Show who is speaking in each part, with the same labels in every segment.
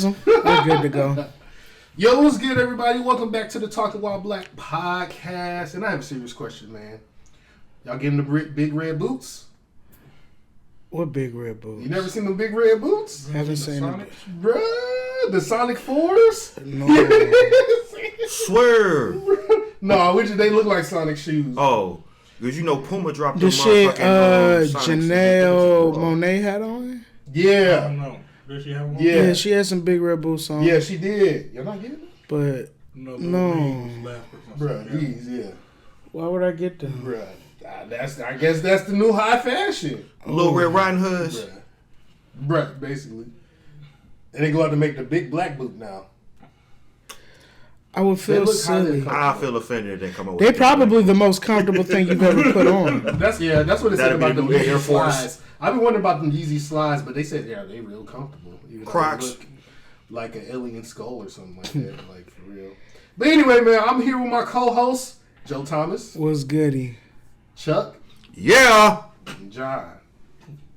Speaker 1: We're good to go.
Speaker 2: Yo, what's good, everybody? Welcome back to the Talking While Black podcast. And I have a serious question, man. Y'all getting the big red boots?
Speaker 1: What big red boots?
Speaker 2: You never seen them big red boots?
Speaker 1: Haven't seen them.
Speaker 2: Bruh, the Sonic 4s?
Speaker 1: No.
Speaker 3: Swear.
Speaker 2: No, they look like Sonic shoes.
Speaker 3: Oh, because you know Puma dropped
Speaker 1: The
Speaker 3: the
Speaker 1: shit
Speaker 3: Sonic
Speaker 1: Janelle Monáe had on?
Speaker 4: I
Speaker 2: Yeah.
Speaker 4: don't know. Did she have one?
Speaker 2: Yeah.
Speaker 1: She had some big red boots on.
Speaker 2: Yeah, she did. You're not getting them?
Speaker 1: But no.
Speaker 2: Bruh, these, yeah.
Speaker 1: Why would I get them?
Speaker 2: Bruh. I guess that's the new high fashion.
Speaker 3: Little Red Riding Hoods.
Speaker 2: Bruh, basically. And they go out to make the big black boot now.
Speaker 1: I would feel silly.
Speaker 3: I feel offended if they come up with
Speaker 1: They probably the most comfortable thing you've ever put on.
Speaker 2: That's what they said
Speaker 3: That'd be
Speaker 2: about the
Speaker 3: the new
Speaker 2: Yeezy
Speaker 3: Air Force.
Speaker 2: slides. I've been wondering about them Yeezy slides, but they said they real comfortable. Even though
Speaker 3: Crocs.
Speaker 2: they look like an alien skull or something like that, like for real. But anyway, man, I'm here with my co-host Joe Thomas,
Speaker 1: What's goody?
Speaker 2: Chuck,
Speaker 3: Yeah.
Speaker 2: and John.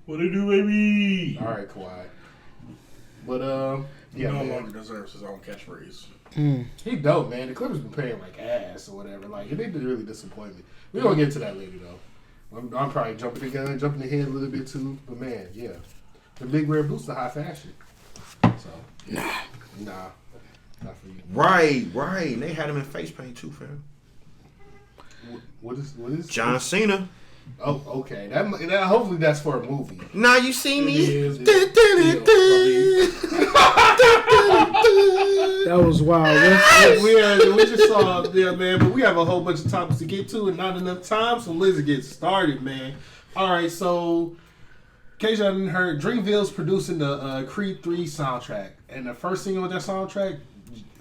Speaker 4: What it do, baby?
Speaker 2: All right, Kawhi. But
Speaker 4: He
Speaker 2: yeah,
Speaker 4: no
Speaker 2: man.
Speaker 4: longer deserves his own catchphrase.
Speaker 2: He dope, man. The Clippers been playing like ass or whatever. Like they really disappoint me. We're gonna get to that later though. I'm probably jumping ahead a little bit too. But man, yeah, the big red boots are high fashion. So nah, not for you.
Speaker 3: Right. And they had him in face paint too, fam.
Speaker 2: What is
Speaker 3: John Cena.
Speaker 2: Oh, okay. That hopefully that's for a movie.
Speaker 3: Now you see me.
Speaker 1: That was wild.
Speaker 2: We just saw there, man. But we have a whole bunch of topics to get to and not enough time. So let's get started, man. All right, so in case y'all didn't heard, Dreamville's producing the Creed 3 soundtrack, and the first single of that soundtrack,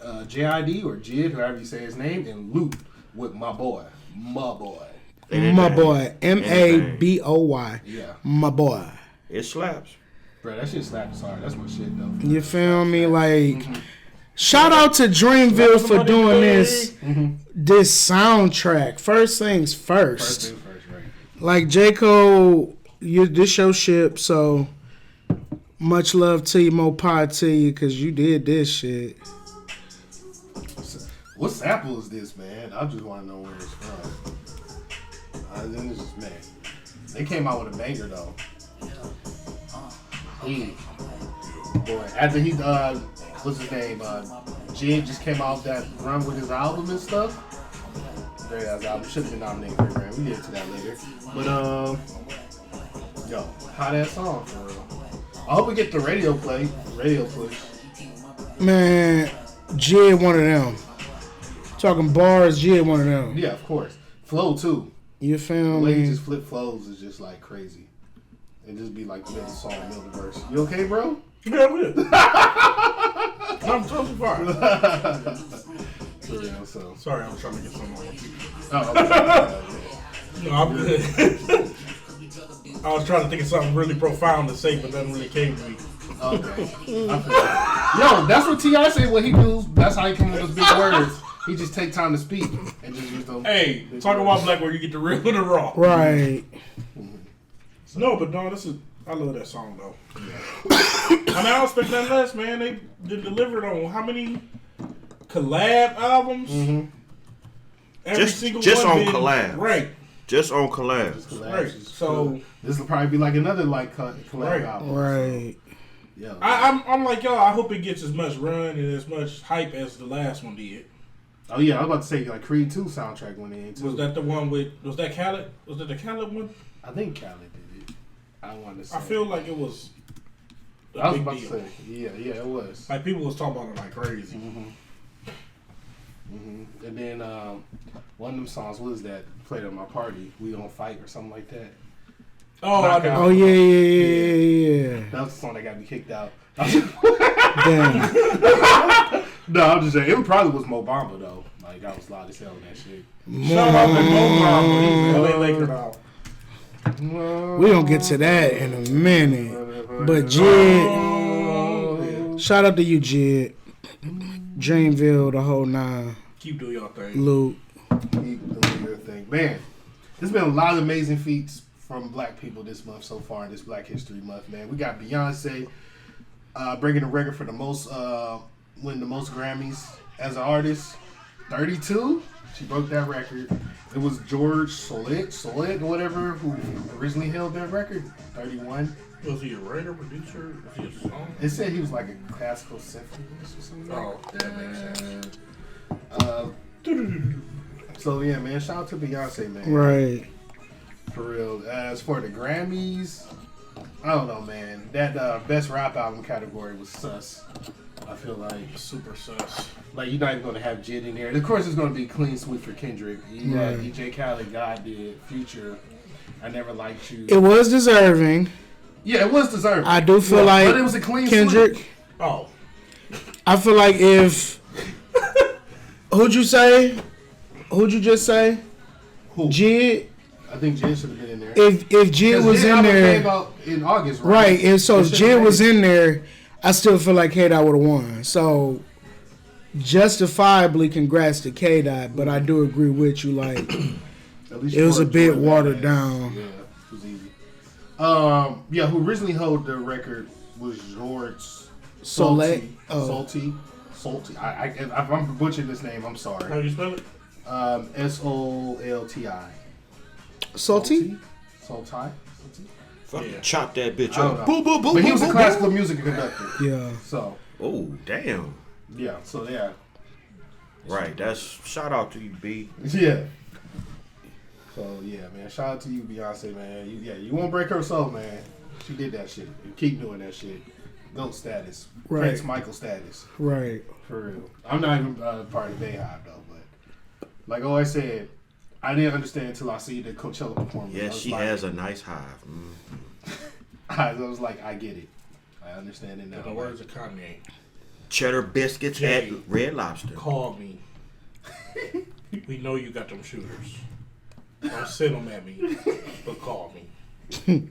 Speaker 2: JID or Jid, however you say his name, and Loop with my boy. My boy,
Speaker 1: Maboy.
Speaker 2: yeah,
Speaker 1: My boy.
Speaker 3: It slaps.
Speaker 2: bro, that shit slaps hard. That's my shit though.
Speaker 1: You feel me? Like, shout out to Dreamville for doing this soundtrack. First things first.
Speaker 2: First thing first, right?
Speaker 1: Like J. Cole, this your ship, so much love to you, more power to you, because you did this shit.
Speaker 2: What sample is this, man? I just want to know where it's from. This is man. They came out with a banger though. Boy, after he what's his name? Jid just came out that run with his album and stuff. Great ass album. Should have been nominated for a Grammy. We get to that later. But yo, how that song for real? I hope we get the radio push.
Speaker 1: Man, Jid one of them. Talking bars, Jid one of them.
Speaker 2: Yeah, of course. Flow too.
Speaker 1: You
Speaker 2: The
Speaker 1: feel
Speaker 2: way he
Speaker 1: me?
Speaker 2: just flip flows is just like crazy. It just be like middle song, middle verse. You okay, bro?
Speaker 4: Yeah, I'm good. I'm totally fine.
Speaker 2: For real, so.
Speaker 4: Sorry, I was trying to get something on.
Speaker 2: Oh, okay.
Speaker 4: No, I'm good. I was trying to think of something really profound to say, but nothing really came to me.
Speaker 2: Okay. I feel that. Yo, that's what T.I. said when he do. That's how he come up with those big words. He just take time to speak and just use them.
Speaker 4: Hey, talking about black where you get the real and the raw.
Speaker 1: Right.
Speaker 4: No, but no, I love that song though. I mean, I don't expect nothing less, man. They delivered on how many collab albums? Every single
Speaker 3: Just
Speaker 4: one
Speaker 3: on
Speaker 4: been,
Speaker 3: collabs.
Speaker 4: right?
Speaker 3: Just on collabs.
Speaker 4: Right. So
Speaker 2: this will probably be like another like collab album.
Speaker 1: Right.
Speaker 2: Yeah.
Speaker 4: I'm like y'all. I hope it gets as much run and as much hype as the last one did.
Speaker 2: Oh yeah, I was about to say like Creed 2 soundtrack went in too.
Speaker 4: Was that the one with? Was that Khaled? Was that the Khaled one?
Speaker 2: I think Khaled did it. I wanted to say.
Speaker 4: I feel like it was.
Speaker 2: I was
Speaker 4: big
Speaker 2: about
Speaker 4: deal.
Speaker 2: to say. Yeah, it was.
Speaker 4: Like people was talking about it like crazy.
Speaker 2: And then one of them songs, what is that? Played at my party. We Gonna Fight or something like that.
Speaker 4: Oh, I know.
Speaker 1: Oh, yeah.
Speaker 2: That was the song that got me kicked out.
Speaker 1: Damn.
Speaker 2: No, I'm just saying. It probably was Mo Bamba though. Like I was loud as hell in that shit.
Speaker 4: Shout out to Mo Bamba. He's an LA Laker now.
Speaker 1: We gonna get to that in a minute. But Jid, shout out to you, Jid. Dreamville, the whole nine.
Speaker 4: Keep doing your thing.
Speaker 1: Luke.
Speaker 2: Keep doing your thing. Man, there's been a lot of amazing feats from black people this month so far in this Black History Month, man. We got Beyonce breaking the record for the most, winning the most Grammys as an artist. 32. She broke that record. It was George Solet, whatever, who originally held that record. 31.
Speaker 4: Was he a writer, producer? Was he a song?
Speaker 2: It said he was like a classical symphonist or something.
Speaker 4: Oh,
Speaker 2: like
Speaker 4: that makes sense.
Speaker 2: So yeah, man, shout out to Beyonce, man.
Speaker 1: Right.
Speaker 2: For real. As for the Grammys, I don't know, man. That best rap album category was sus. I feel like
Speaker 4: Super sus.
Speaker 2: you're not even gonna have Jid in there. Of course, it's gonna be clean sweep for Kendrick. You got
Speaker 1: Right.
Speaker 2: DJ Khaled, God did, Future. I Never Liked You.
Speaker 1: It was deserving.
Speaker 2: Yeah, it was deserved.
Speaker 1: I do feel
Speaker 2: but
Speaker 1: like
Speaker 2: it was a clean
Speaker 1: Kendrick.
Speaker 2: sweep.
Speaker 4: Oh.
Speaker 1: I feel like if who'd you say? Who'd you just say?
Speaker 2: Who?
Speaker 1: Jid.
Speaker 2: I think Jid should have been in there.
Speaker 1: If Jid was in
Speaker 2: Came
Speaker 1: there,
Speaker 2: out in August, right?
Speaker 1: right? And so
Speaker 2: It
Speaker 1: if
Speaker 2: should've
Speaker 1: Jid
Speaker 2: been.
Speaker 1: was in there, I still feel like K-Dot would have won. So justifiably, congrats to K-Dot. But I do agree with you. Like
Speaker 2: At least
Speaker 1: it was a
Speaker 2: George
Speaker 1: bit
Speaker 2: Jordan
Speaker 1: watered
Speaker 2: ass.
Speaker 1: down.
Speaker 2: Yeah, it was easy. Yeah, who originally held the record was George
Speaker 1: Solet.
Speaker 2: Salty. If I'm butchering this name, I'm
Speaker 4: How
Speaker 2: sorry.
Speaker 4: you spell it?
Speaker 2: Solti.
Speaker 1: Salty.
Speaker 2: Salty.
Speaker 3: Fucking
Speaker 4: Yeah.
Speaker 3: chop that bitch
Speaker 2: I don't
Speaker 3: up.
Speaker 2: know.
Speaker 3: Boo, boo, boo,
Speaker 2: But he
Speaker 3: boo,
Speaker 2: was a
Speaker 3: boo,
Speaker 2: classical music conductor.
Speaker 1: Yeah.
Speaker 2: So
Speaker 3: boo. Oh, damn.
Speaker 2: yeah. So yeah.
Speaker 3: Right, that's shout out to you, B.
Speaker 2: Yeah. So yeah, man. Shout out to you, Beyonce, man. You won't break her soul, man. She did that shit. You keep doing that shit. GOAT status.
Speaker 1: Right.
Speaker 2: Prince Michael status.
Speaker 1: Right.
Speaker 2: For real. I'm not even part of the Bayhive though, but like I said, I didn't understand until I see the Coachella performance.
Speaker 3: Yeah, she has a nice hive.
Speaker 2: I was like, I get it. I understand it
Speaker 4: In
Speaker 2: now.
Speaker 4: the words of Kanye,
Speaker 3: Cheddar biscuits
Speaker 4: Jay.
Speaker 3: at Red Lobster.
Speaker 4: call me. We know you got them shooters. Don't send them at me, but call me.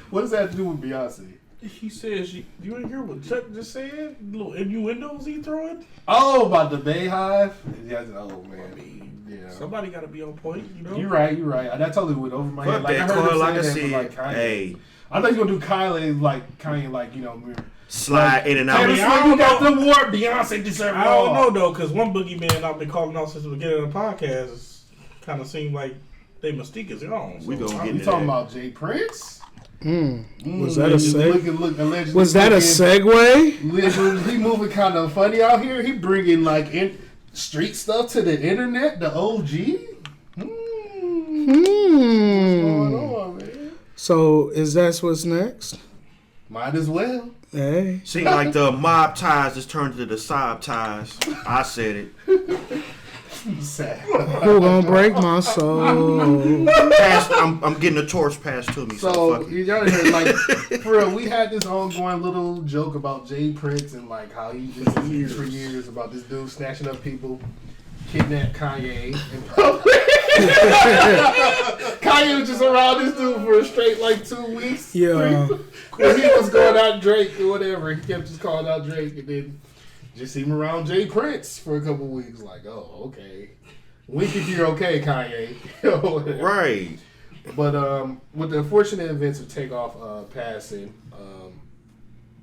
Speaker 2: What does that have to do with Beyonce?
Speaker 4: He says, you didn't hear what Chuck just said? Little innuendos he throwing?
Speaker 2: Oh, about the Bayhive? Yeah, oh
Speaker 4: I
Speaker 2: man.
Speaker 4: mean,
Speaker 2: Yeah.
Speaker 4: somebody got to be on point, you know?
Speaker 2: You're right. That totally went over my head.
Speaker 3: Fuck
Speaker 2: Like I
Speaker 3: that,
Speaker 2: heard him
Speaker 3: Cole. Like I
Speaker 2: say
Speaker 3: said,
Speaker 2: that, but like Kanye.
Speaker 3: hey,
Speaker 2: I thought you were gonna do Kanye like
Speaker 3: slide in and
Speaker 2: Taylor
Speaker 3: out.
Speaker 4: mean,
Speaker 2: Swift, you got the award. Beyonce deserves it
Speaker 4: I don't know,
Speaker 2: all.
Speaker 4: though, because one boogeyman I've been calling out since the beginning of the podcast kind of seemed like they mystique is gone.
Speaker 3: We gonna get
Speaker 2: You
Speaker 3: into
Speaker 2: talking
Speaker 3: that.
Speaker 2: about Jay Prince?
Speaker 1: Was that a seg?
Speaker 2: Allegedly
Speaker 1: Was that a segue?
Speaker 2: He moving kind of funny out here. He bringing like street stuff to the internet. The OG. What's going on, man?
Speaker 1: So is that what's next?
Speaker 2: Might as well.
Speaker 1: Hey.
Speaker 3: Seems like the mob ties just turned to the sob ties. I said it.
Speaker 2: Sad.
Speaker 1: Who gonna break my soul?
Speaker 3: I'm getting a torch passed to me. So
Speaker 2: So
Speaker 3: fuck it.
Speaker 2: you gotta hear, like, for real, we had this ongoing little joke about Jay Prince and like how he just for years about this dude snatching up people, kidnapped Kanye in public. Kanye was just around this dude for a straight like 2 weeks.
Speaker 1: Yeah.
Speaker 2: When he was going out Drake or whatever, he kept just calling out Drake and then just see him around Jay Prince for a couple weeks. Like, oh, okay. Wink if you're okay, Kanye.
Speaker 3: Right.
Speaker 2: But with the unfortunate events of Takeoff passing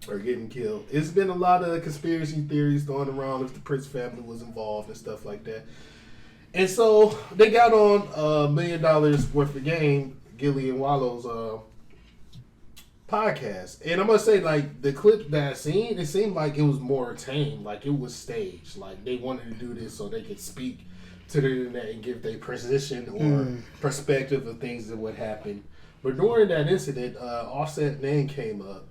Speaker 2: or getting killed, it's been a lot of conspiracy theories thrown around if the Prince family was involved and stuff like that. And so they got on $1 million worth of game, Gilly and Wallow's podcast. And I must say, like, the clip that I seen, it seemed like it was more tame. Like, it was staged. Like, they wanted to do this so they could speak to the internet and give their position or perspective of things that would happen. But during that incident, Offset name came up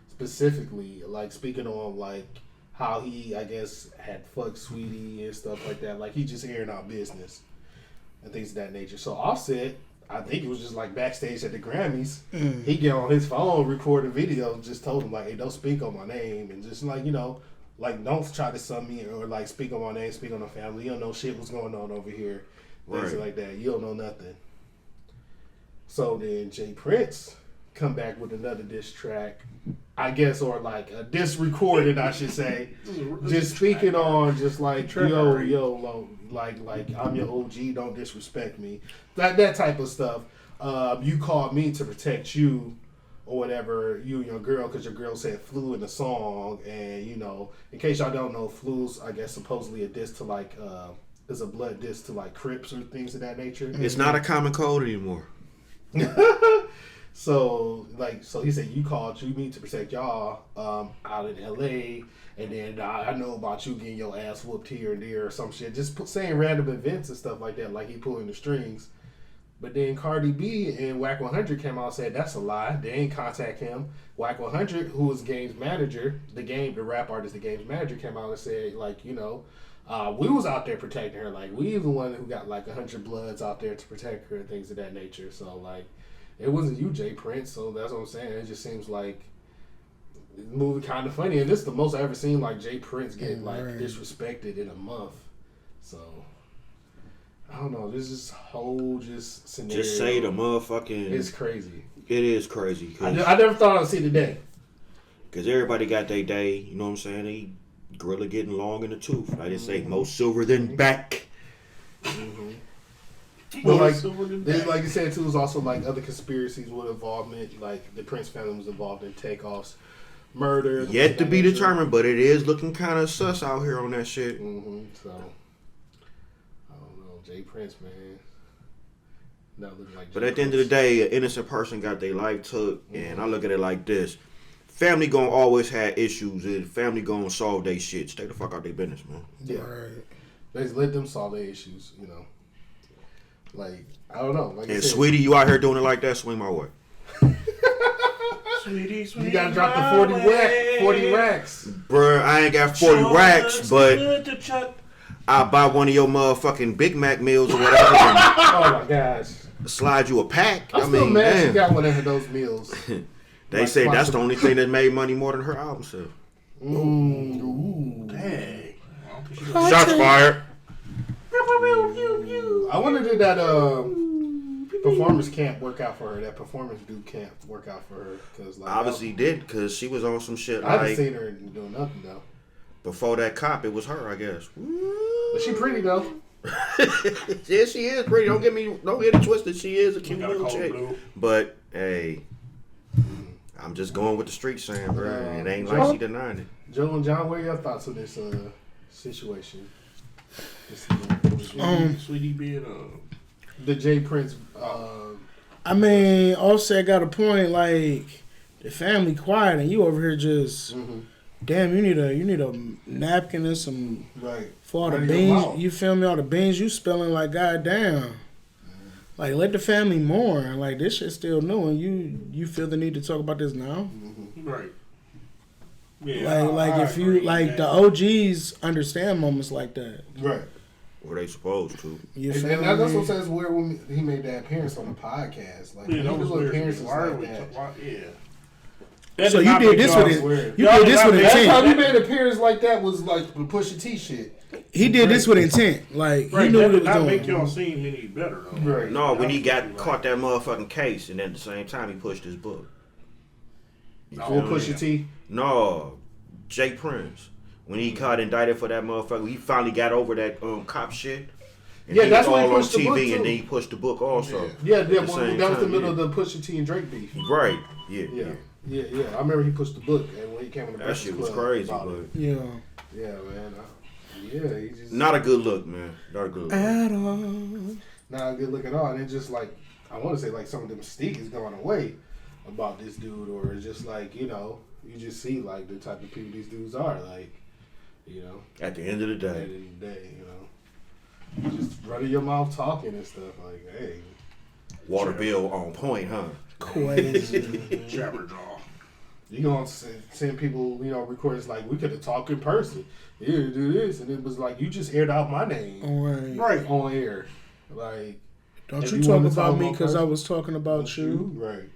Speaker 2: specifically, like, speaking on, like, how he, I guess, had fucked Sweetie and stuff like that. Like, he just airing out business and things of that nature. So Offset, I think it was just like backstage at the Grammys. He get on his phone, record a video, just told him like, "Hey, don't speak on my name," and just like, you know, like, don't try to sum me or like speak on my name, speak on the family. You don't know shit what's going on over here, things
Speaker 3: Right.
Speaker 2: like that. You don't know nothing. So then Jay Prince come back with another diss track, I guess, or like a diss recorded, I should say, just speaking on just like yo, like I'm your OG, don't disrespect me, that type of stuff. You called me to protect you, or whatever, you and your girl, because your girl said flu in the song, and you know, in case y'all don't know, flu's I guess supposedly a diss to like is a blood diss to like Crips or things of that nature.
Speaker 3: It's not a common cold anymore.
Speaker 2: So he said you called me to protect y'all out in LA, and then I know about you getting your ass whooped here and there or some shit. Just saying random events and stuff like that, like he pulling the strings. But then Cardi B and Whack 100 came out and said that's a lie. They ain't contact him. Whack 100, who was Game's manager, the rap artist, the Game's manager, came out and said, like, you know, we was out there protecting her. Like, we the one who got like 100 Bloods out there to protect her and things of that nature. So like, it wasn't you, Jay Prince. So that's what I'm saying. It just seems like the movie kind of funny, and this is the most I ever seen like Jay Prince get like disrespected in a month. So. I don't know. This whole scenario.
Speaker 3: Just say the motherfucking.
Speaker 2: It's crazy.
Speaker 3: It is crazy.
Speaker 2: I never thought I'd see the day.
Speaker 3: Because everybody got their day. You know what I'm saying? They gorilla getting long in the tooth. I just say more silver than back.
Speaker 2: But like you said too, was also like other conspiracies with involvement. Like the Prince family was involved in Takeoff's murder.
Speaker 3: Yet to be determined, but it is looking kind of sus out here on that shit.
Speaker 2: So. Jay Prince, man. Not looking like.
Speaker 3: But at the end of the day, an innocent person got their life took, and I look at it like this: family gonna always have issues, and family gonna solve their shit. Stay the fuck out their business, man.
Speaker 2: Yeah, let's let them solve their issues. You know, like I don't know. Like
Speaker 3: and sweetie, you out here doing it like that? Swing my way.
Speaker 4: Sweetie,
Speaker 2: you gotta drop the 40 racks,
Speaker 3: bruh. I ain't got 40 racks, but. I'll buy one of your motherfucking Big Mac meals or whatever.
Speaker 2: Oh my gosh.
Speaker 3: Slide you a pack.
Speaker 2: I'm still mad she got one of those meals.
Speaker 3: They say that's the only thing that made money more than her album sale.
Speaker 2: Ooh.
Speaker 4: Dang.
Speaker 3: Shots fired.
Speaker 2: I wonder did that performance camp work out for her? That performance dude can't work out for her. Cause like,
Speaker 3: obviously did, because she was on some shit
Speaker 2: I haven't seen her doing nothing though.
Speaker 3: Before that cop, it was her, I guess.
Speaker 2: But she pretty though.
Speaker 3: Yeah, she is pretty. Don't get it twisted. She is a cute little chick. But hey, I'm just going with the street saying, bro. It ain't
Speaker 2: Joe,
Speaker 3: like she denying it.
Speaker 2: Joe and John, what are your thoughts on this situation?
Speaker 4: Sweetie being
Speaker 2: the Jay Prince.
Speaker 1: I mean, Offset got a point. Like the family quiet, and you over here just. Damn, you need a napkin and some for all the beans. You feel me? All the beans you spilling, like goddamn. Like let the family mourn. Like this shit's still new, and you feel the need to talk about this now.
Speaker 4: Right. Yeah.
Speaker 1: Like if you like the OGs understand moments like that.
Speaker 2: Right.
Speaker 3: Were they supposed to?
Speaker 2: And that's what I'm saying. It's weird when he made that appearance on the podcast. Like he do appearances like that.
Speaker 1: So you did this with it. You did this with intent.
Speaker 2: That's how he made an appearance like that was like the Pusha T shit.
Speaker 1: He did this with intent. Like he knew what he was doing.
Speaker 4: Make y'all seem any better though.
Speaker 2: Right.
Speaker 3: No, when he caught that motherfucking case, and at the same time he pushed his book.
Speaker 2: For Pusha T?
Speaker 3: No, Jay Prince. When he got indicted for that motherfucker, he finally got over that cop shit. And
Speaker 2: yeah, that's why he
Speaker 3: all
Speaker 2: pushed
Speaker 3: on
Speaker 2: the book
Speaker 3: TV,
Speaker 2: too.
Speaker 3: and then he pushed the book also.
Speaker 2: Yeah, that was the middle of the Pusha T and Drake beef.
Speaker 3: Right. Yeah.
Speaker 2: I remember he pushed the book, and when he came on the
Speaker 3: Breakfast Club, that shit was crazy, but
Speaker 2: yeah, man. He just
Speaker 3: not a good look, man. Not a good look
Speaker 1: at all.
Speaker 2: Not a good look at all. And it's just like I want to say, like some of the mystique is going away about this dude, or it's just like you just see like the type of people these dudes are, like
Speaker 3: At the end of the day,
Speaker 2: you just running your mouth talking and stuff like, hey,
Speaker 3: water bill on point, huh?
Speaker 1: Crazy.
Speaker 4: Jabberjaw.
Speaker 2: You gonna send people, recordings like we could have talked in person. Here, do this, and it was like you just aired out my name, right on air. Like,
Speaker 1: don't you talk about me because I was talking about you,
Speaker 2: right?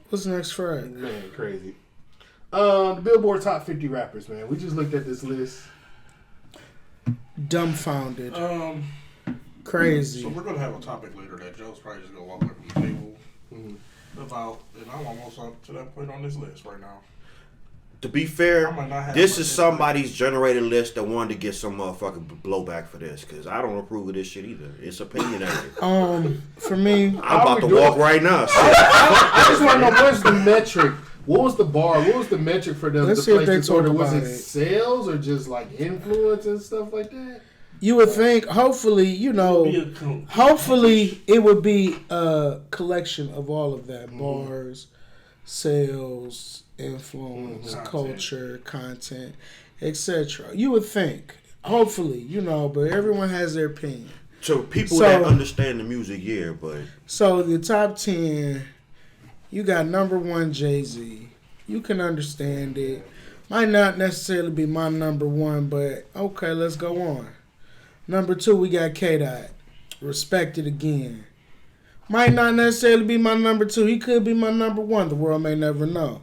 Speaker 1: What's next, Fred?
Speaker 2: Man, crazy. The Billboard Top 50 Rappers, man. We just looked at this list.
Speaker 1: Dumbfounded. Crazy.
Speaker 4: So we're gonna have a topic later that Joe's probably just gonna walk up to the table about, and I'm almost up to that point on this list right now.
Speaker 3: To be fair, this is somebody's generated list that wanted to get some motherfucking blowback for this because I don't approve of this shit either. It's opinionated.
Speaker 1: For me,
Speaker 3: I'm about to walk right now.
Speaker 2: I just want to know what's the metric. What was the bar? What was the metric for them to place this order? Was it sales or just like influence and stuff like that?
Speaker 1: You would think, hopefully, hopefully it would be a collection of all of that. Bars, sales, influence, culture, content, etc. You would think, hopefully, but everyone has their opinion.
Speaker 3: So people that understand the music, but...
Speaker 1: So the top 10, you got number 1, Jay-Z. You can understand it. Might not necessarily be my number 1, but okay, let's go on. Number 2, we got K-Dot. Respect it again. Might not necessarily be my number 2. He could be my number 1. The world may never know.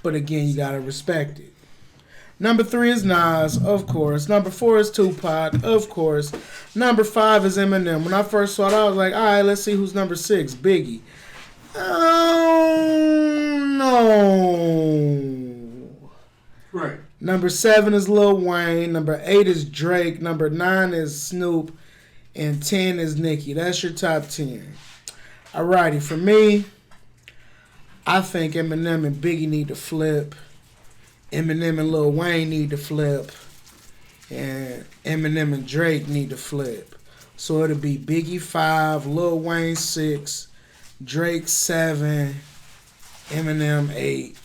Speaker 1: But again, you gotta respect it. Number 3 is Nas, of course. Number 4 is Tupac, of course. Number 5 is Eminem. When I first saw it, I was like, all right, let's see who's number 6. Biggie. Oh, no.
Speaker 4: Right.
Speaker 1: Number 7 is Lil Wayne. Number 8 is Drake. Number 9 is Snoop. And 10 is Nicki. That's your top 10. Alrighty, for me, I think Eminem and Biggie need to flip. Eminem and Lil Wayne need to flip. And Eminem and Drake need to flip. So it'll be Biggie 5, Lil Wayne 6, Drake 7, Eminem 8.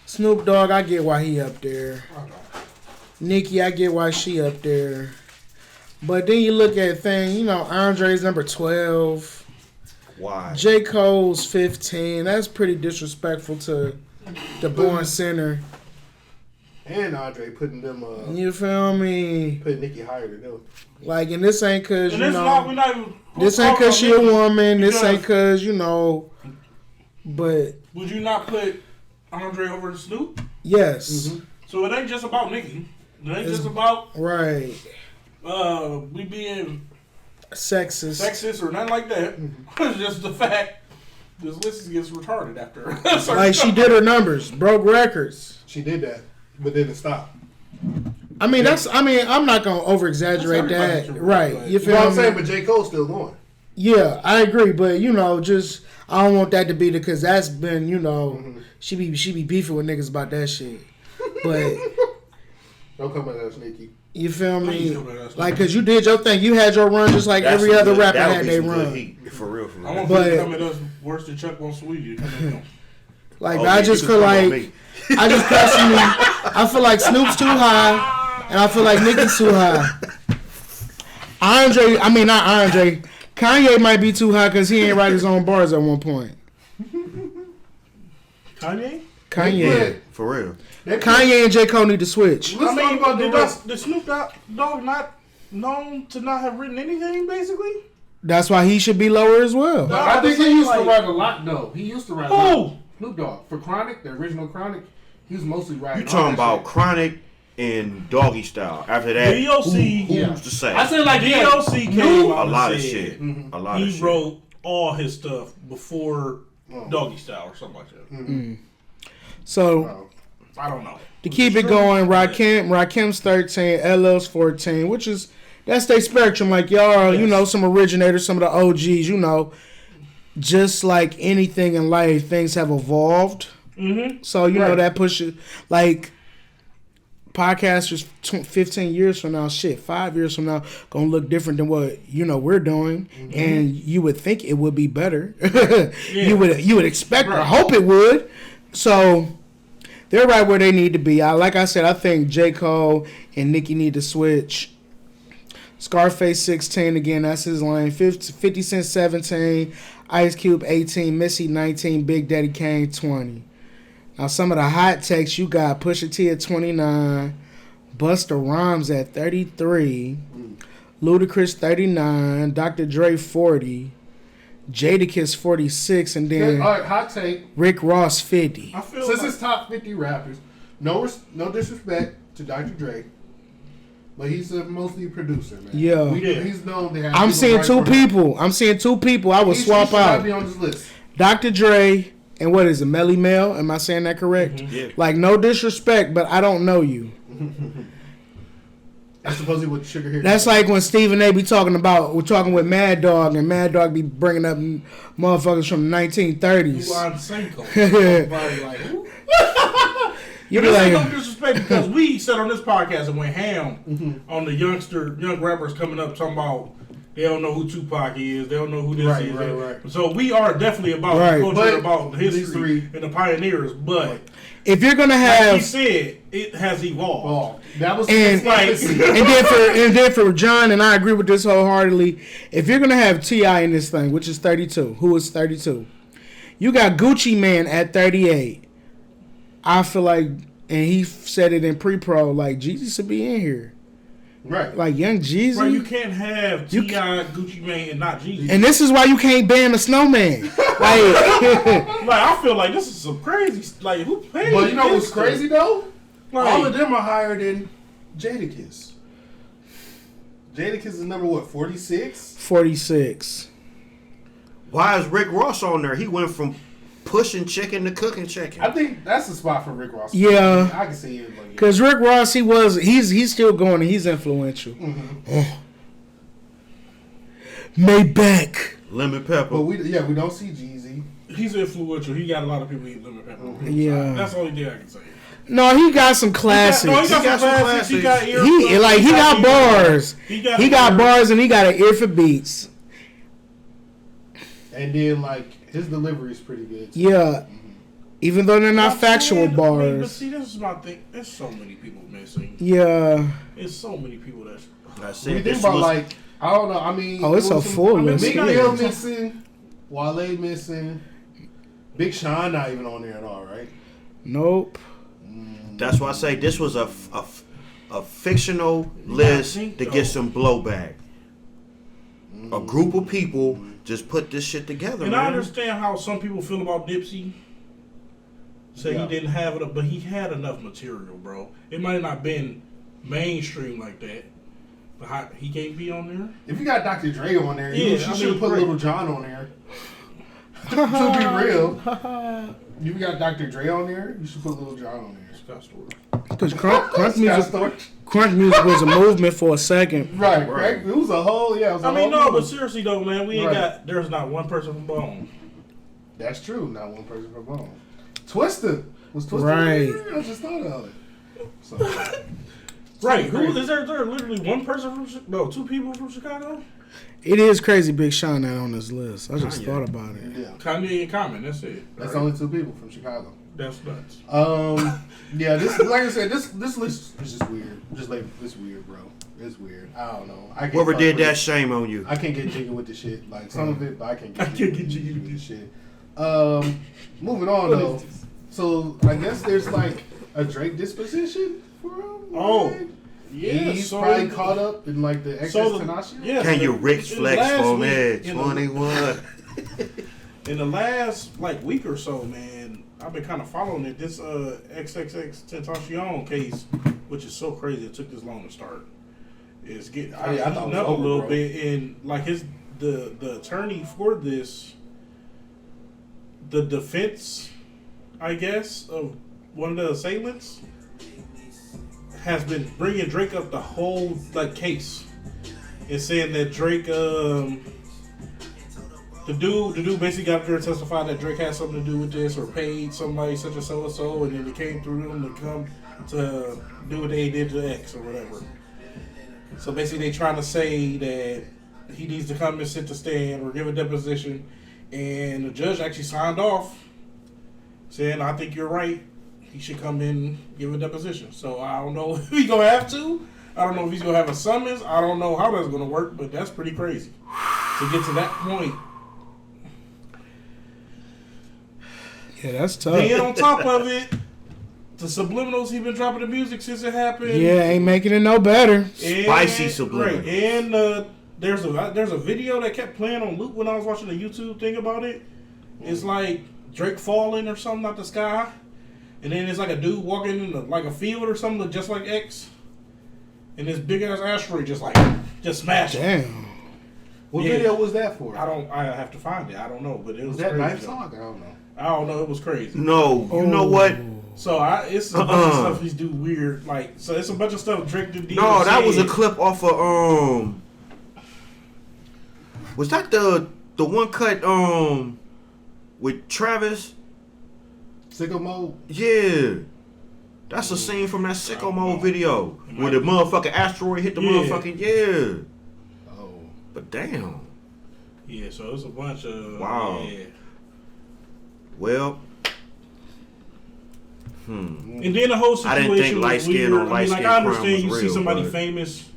Speaker 1: Snoop Dogg, I get why he up there. Nicki, I get why she up there. But then you look at things, Andre's number 12.
Speaker 3: Why?
Speaker 1: J. Cole's 15. That's pretty disrespectful to the Born Center.
Speaker 2: And Andre putting them
Speaker 1: you feel me?
Speaker 2: Putting Nicki higher than them.
Speaker 1: Like, and this ain't cause
Speaker 4: this
Speaker 1: ain't cause she a woman, this ain't cause, but
Speaker 4: would you not put Andre over to Snoop?
Speaker 1: Yes.
Speaker 4: Mm-hmm. So it ain't just about Nicki. It ain't just about
Speaker 1: right.
Speaker 4: We being
Speaker 1: sexist
Speaker 4: or nothing like that. It's just the fact this list gets retarded after.
Speaker 1: Like she did her numbers, broke records.
Speaker 2: She did that, but then it stopped.
Speaker 1: I'm not gonna over exaggerate that, right? You feel
Speaker 2: what I'm saying? But J. Cole's still going.
Speaker 1: Yeah, I agree, but just I don't want that to be because that's been she be beefing with niggas about that shit, but
Speaker 2: don't come at us, Nicki.
Speaker 1: You feel me? Like, cause you did your thing. You had your run just like every other rapper had their run.
Speaker 3: For real.
Speaker 4: I want people to come at us worse than Chuck on Sweetie.
Speaker 1: Like, I just feel like, I feel like Snoop's too high, and I feel like Nicki's too high. Kanye might be too high because he ain't write his own bars at one point.
Speaker 4: Kanye?
Speaker 3: For real.
Speaker 1: Kanye and J. Cole need to switch.
Speaker 4: Did Snoop Dogg not known to not have written anything, basically?
Speaker 1: That's why he should be lower as well.
Speaker 2: No, I think he used to write a lot, though. He used to write a lot. Snoop Dogg. For Chronic, the original Chronic, he was mostly writing.
Speaker 3: You talking about shit. Chronic and Doggy Style. After that, who's to say?
Speaker 4: I said like DOC came
Speaker 3: a lot of shit. A lot of shit. He
Speaker 4: wrote all his stuff before Doggy Style or something like that.
Speaker 1: Mm-hmm. So,
Speaker 4: I don't know.
Speaker 1: To keep it going, Rakim's 13, LL's 14, which is, that's their spectrum. Like, y'all, some originators, some of the OGs, just like anything in life, things have evolved. Mm-hmm. So, that pushes, like, podcasters 15 years from now, 5 years from now, gonna look different than what, we're doing. Mm-hmm. And you would think it would be better. You would expect or hope it would. So, they're right where they need to be. Like I said, I think J. Cole and Nicki need to switch. Scarface 16, again, that's his lane. 50 Cent 17, Ice Cube 18, Missy 19, Big Daddy Kane 20. Now, some of the hot takes you got Pusha T at 29, Busta Rhymes at 33, Ludacris 39, Dr. Dre 40, Jadakiss 46, and then
Speaker 2: hot take.
Speaker 1: Rick Ross 50.
Speaker 2: Since it's top 50 rappers, no disrespect to Dr. Dre, but he's mostly a producer, man.
Speaker 1: Yeah.
Speaker 2: He's known to have.
Speaker 1: I'm seeing two people. I would swap out.
Speaker 2: Be on this list.
Speaker 1: Dr. Dre and what is it, Melly Mel? Am I saying that correct?
Speaker 3: Mm-hmm. Yeah.
Speaker 1: Like, no disrespect, but I don't know you.
Speaker 2: That's supposedly what Sugar Hill.
Speaker 1: That's like when Stephen A. be talking with Mad Dog, and Mad Dog be bringing up motherfuckers from the 1930s.
Speaker 4: Like, who?
Speaker 1: You
Speaker 4: be
Speaker 1: be
Speaker 4: like,
Speaker 1: like,
Speaker 4: no disrespect, because we said on this podcast and went ham on the young rappers coming up talking about they don't know who Tupac is, they don't know who this is.
Speaker 2: Right.
Speaker 4: So we are definitely about the culture, about the history and the pioneers. But
Speaker 1: if you're gonna have,
Speaker 4: like he said, it has evolved.
Speaker 2: That was
Speaker 1: and then for John, and I agree with this wholeheartedly. If you're gonna have T.I. in this thing, which is 32, who is 32, you got Gucci Man at 38. I feel like, and he said it in pre-pro, like Jeezy should be in here.
Speaker 2: Right.
Speaker 1: Like Young Jeezy.
Speaker 4: Bro, you can't have T.I., Gucci Mane, and not Jeezy.
Speaker 1: And this is why you can't ban the Snowman. Like
Speaker 4: I feel like this is some crazy, like, who paid?
Speaker 2: But you know what's crazy, though?
Speaker 4: Like,
Speaker 2: all of them are higher than Jadakiss. Jadakiss is number, what, 46?
Speaker 1: 46.
Speaker 3: Why is Rick Ross on there? He went from pushing chicken to cooking chicken.
Speaker 2: I think that's the spot for Rick Ross.
Speaker 1: Yeah.
Speaker 2: I can see it.
Speaker 1: Because Rick Ross, he's still going and he's influential.
Speaker 2: Mm-hmm.
Speaker 3: Maybach. Lemon pepper.
Speaker 2: But we don't see Jeezy.
Speaker 4: He's influential. He got a lot of people eating lemon pepper.
Speaker 2: Mm-hmm.
Speaker 1: Yeah.
Speaker 4: That's the only thing I can say.
Speaker 1: No, he got some classics.
Speaker 4: He got some classics. He got ear.
Speaker 1: He got bars. He got bars and he got an ear for beats.
Speaker 2: And then, like, his delivery is pretty good.
Speaker 1: Yeah. Mm-hmm. Even though they're not factual bars.
Speaker 4: But see, this is my thing. There's so many people missing.
Speaker 1: Yeah.
Speaker 4: There's so many people that.
Speaker 2: I said, think about, like, I don't know. I mean,
Speaker 1: it's a full list.
Speaker 2: Big Bill missing. Wale missing. Big Sean not even on there at all, right?
Speaker 1: Nope.
Speaker 3: That's why I say this was a fictional list to get some blowback. A group of people just put this shit together.
Speaker 4: And
Speaker 3: man.
Speaker 4: I understand how some people feel about Nipsey. Say he didn't have it, but he had enough material, bro. It might have not been mainstream like that, but he can't be on there.
Speaker 2: If you got Dr. Dre on there, you should have put Little John on there. To be real, if you got Dr. Dre on there, you should put Little John on there.
Speaker 1: Because crunk music was a movement for a second.
Speaker 2: Right. It was a whole,
Speaker 4: but seriously though, man, we ain't got, there's not one person from Bone.
Speaker 2: That's true, not one person from Bone. Twisted. Was Twisted
Speaker 1: right.
Speaker 2: I just thought of it. So,
Speaker 4: right. Who is there literally one person from, no, two people from Chicago?
Speaker 1: It is crazy Big Sean not on this list. I just thought about it.
Speaker 2: Yeah.
Speaker 4: Kanye and Common, that's it.
Speaker 2: That's only two people from Chicago.
Speaker 4: That's nuts.
Speaker 2: Yeah, this, like I said, this list is just weird. Just like, it's weird, bro. It's weird. I don't know.
Speaker 3: Whoever did that, shame on you.
Speaker 2: I can't get jiggy with the shit. Like, some of it, but I can't get jiggy with this shit. Moving on, though. So, I guess there's, like, a Drake disposition for him? Like,
Speaker 4: yeah.
Speaker 2: He's probably caught up in, like, the excess Tanashi?
Speaker 3: Yeah, Can you Rick flex for me? 21.
Speaker 4: In the last, like, week or so, man, I've been kind of following it. This XXX Tentacion case, which is so crazy it took this long to start, is getting heating up a little bit. And like the attorney for this, the defense, I guess, of one of the assailants has been bringing Drake up the whole case and saying that Drake The dude basically got up there and testified that Drake had something to do with this or paid somebody such and so, and then it came through them to come to do what they did to X or whatever. So basically, they trying to say that he needs to come and sit to stand or give a deposition, and the judge actually signed off saying, "I think you're right. He should come in and give a deposition." So I don't know if he's gonna have to. I don't know if he's gonna have a summons. I don't know how that's gonna work, but that's pretty crazy to get to that point.
Speaker 1: Yeah, that's tough.
Speaker 4: And on top of it, the subliminals he been dropping the music since it happened.
Speaker 1: Yeah, ain't making it no better.
Speaker 3: Spicy subliminals.
Speaker 4: Right. And there's a video that kept playing on loop when I was watching the YouTube thing about it. It's like Drake falling or something out the sky, and then it's like a dude walking in a field or something just like X, and this big ass asteroid just smashed.
Speaker 1: Damn.
Speaker 2: What video was that for?
Speaker 4: I have to find it. I don't know, but it was
Speaker 2: that
Speaker 4: crazy,
Speaker 2: Knife Talk? I don't know.
Speaker 4: I don't know. It was crazy.
Speaker 3: No, you know what?
Speaker 4: So it's a bunch of stuff he's do weird. Like, so it's a bunch of stuff Drake did.
Speaker 3: No, that was a clip off of Was that the one cut with Travis?
Speaker 2: Sicko Mode?
Speaker 3: Yeah. That's a scene from that Sicko Mode video where the motherfucking asteroid hit the motherfucking
Speaker 2: Oh.
Speaker 3: But damn.
Speaker 4: Yeah, so it's a bunch of
Speaker 3: Yeah. Well.
Speaker 4: And then the whole situation
Speaker 3: I didn't think light
Speaker 4: was
Speaker 3: skin
Speaker 4: weird.
Speaker 3: on light skin
Speaker 4: I understand you
Speaker 3: was
Speaker 4: see
Speaker 3: real,
Speaker 4: somebody
Speaker 3: but...
Speaker 4: famous,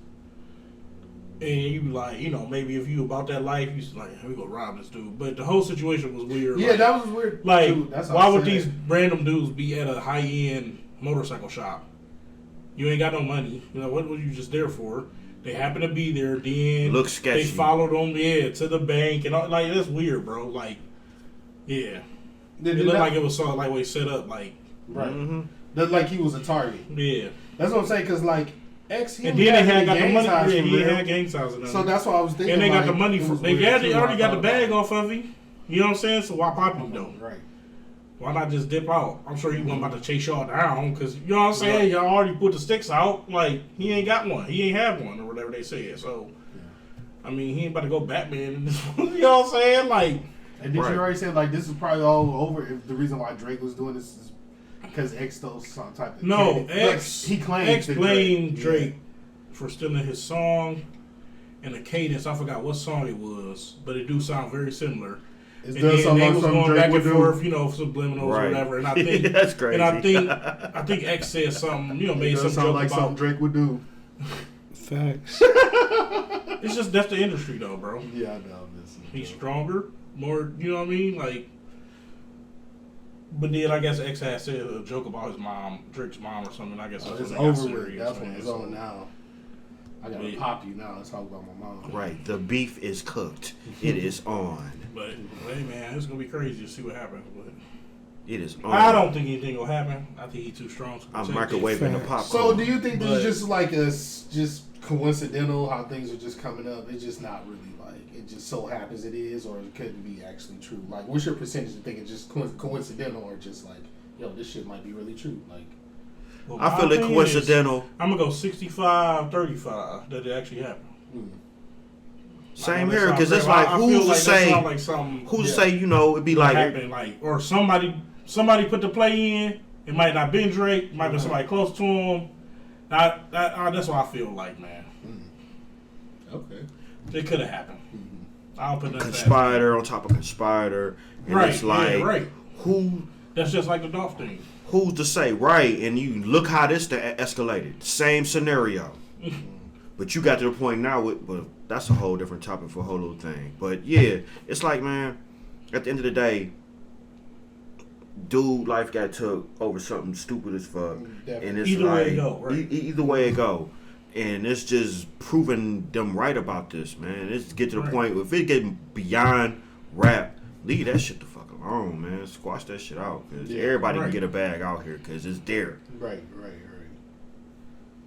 Speaker 4: and you be like, maybe if you about that life, you like, we gonna rob this dude. But the whole situation was weird.
Speaker 2: Yeah, that was weird.
Speaker 4: Like,
Speaker 2: Dude, that's
Speaker 4: why would these random dudes be at a high end motorcycle shop? You ain't got no money. What were you just there for? They happen to be there. Then
Speaker 3: looks sketchy.
Speaker 4: They followed them, to the bank and all. Like, that's weird, bro. Like, yeah, it looked like it was sort of like way set up, like
Speaker 2: right. Like he was a target.
Speaker 4: Yeah,
Speaker 2: that's what I'm saying. Cause like X,
Speaker 4: and then they had got the money. Yeah, he had gang ties in them.
Speaker 2: So that's what I was thinking.
Speaker 4: And they got the money for. They already got the bag off of him. You know what I'm saying? So why pop him though?
Speaker 2: Right.
Speaker 4: Why not just dip out? I'm sure he wasn't about to chase y'all down because, you know what I'm saying? Y'all already put the sticks out. Like, he ain't got one. He ain't have one or whatever they said. So, I mean, he ain't about to go Batman in this one. You know what I'm saying? Like,
Speaker 2: and did you already say, like, this is probably all over if the reason why Drake was doing this is because X stole some type of...
Speaker 4: No, X,
Speaker 2: he claimed
Speaker 4: X blamed Drake for stealing his song and the cadence. I forgot what song it was, but it do sound very similar. And then they was going back and forth, subliminals or whatever. And I think
Speaker 3: that's crazy.
Speaker 4: And I think X said something, made some joke
Speaker 2: like
Speaker 4: about
Speaker 2: something Drake would do.
Speaker 1: Facts.
Speaker 4: It's just that's the industry though, bro.
Speaker 2: Yeah, I know.
Speaker 4: He's stronger, more. You know what I mean? Like, but then I guess X had said a joke about his mom, Drake's mom, or something. I guess
Speaker 2: it's over with. That's when it's on now. I gotta pop you now. Let's talk about my mom.
Speaker 3: Right. The beef is cooked. It is on.
Speaker 4: But hey, man, it's gonna be crazy to see what happens. But
Speaker 3: it is on.
Speaker 4: I don't think anything will happen. I think he's too strong.
Speaker 3: I'm microwaving the popcorn.
Speaker 2: So do you think this is just like just coincidental how things are just coming up? It's just not really like it just so happens it is, or it could be actually true. Like, what's your percentage of thinking it's just coincidental, or just like, this shit might be really true? Like,
Speaker 4: well,
Speaker 3: I feel it coincidental.
Speaker 4: I'm gonna go 65-35 that it actually happened.
Speaker 3: Same here, because it's like who's to say? Who's to say? It'd be like
Speaker 4: happened, or somebody put the play in. It might not been Drake. It might be somebody close to him. That's what I feel like, man.
Speaker 2: Okay,
Speaker 4: it could have happened. I don't put nothing
Speaker 3: conspirator on top of conspirator, and
Speaker 4: right?
Speaker 3: It's like who?
Speaker 4: That's just like the Dolph thing.
Speaker 3: Who's to say, right? And you look how this escalated. Same scenario. But you got to the point now but that's a whole different topic for a whole little thing. But yeah, it's like, man, at the end of the day, dude, life got took over something stupid as fuck.
Speaker 2: Definitely.
Speaker 3: And it's
Speaker 4: either
Speaker 3: like
Speaker 4: way it go, right?
Speaker 3: Either way it go. And it's just proving them right about this, man. It's get to the point where if it getting beyond rap, leave that shit the fuck alone, man. Squash that shit out, because everybody can get a bag out here, because it's there.
Speaker 2: Right.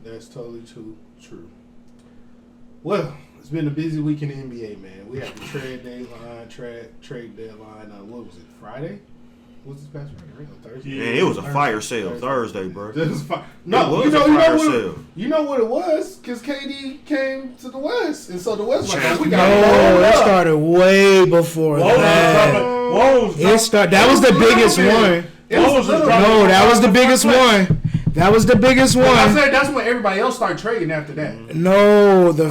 Speaker 2: That's totally true. Well, it's been a busy week in the NBA, man. We had the trade deadline. What was it? Friday? What's this past Friday? Right? Thursday?
Speaker 3: Yeah, man, it was a fire sale Thursday, bro.
Speaker 2: It was no, you know what it was? Because KD came to the West, and so the West was like, we got
Speaker 1: it started way before that. That was the biggest one. No, that was the biggest one. That was the biggest one.
Speaker 2: I said that's when everybody else started trading after that.
Speaker 1: No, the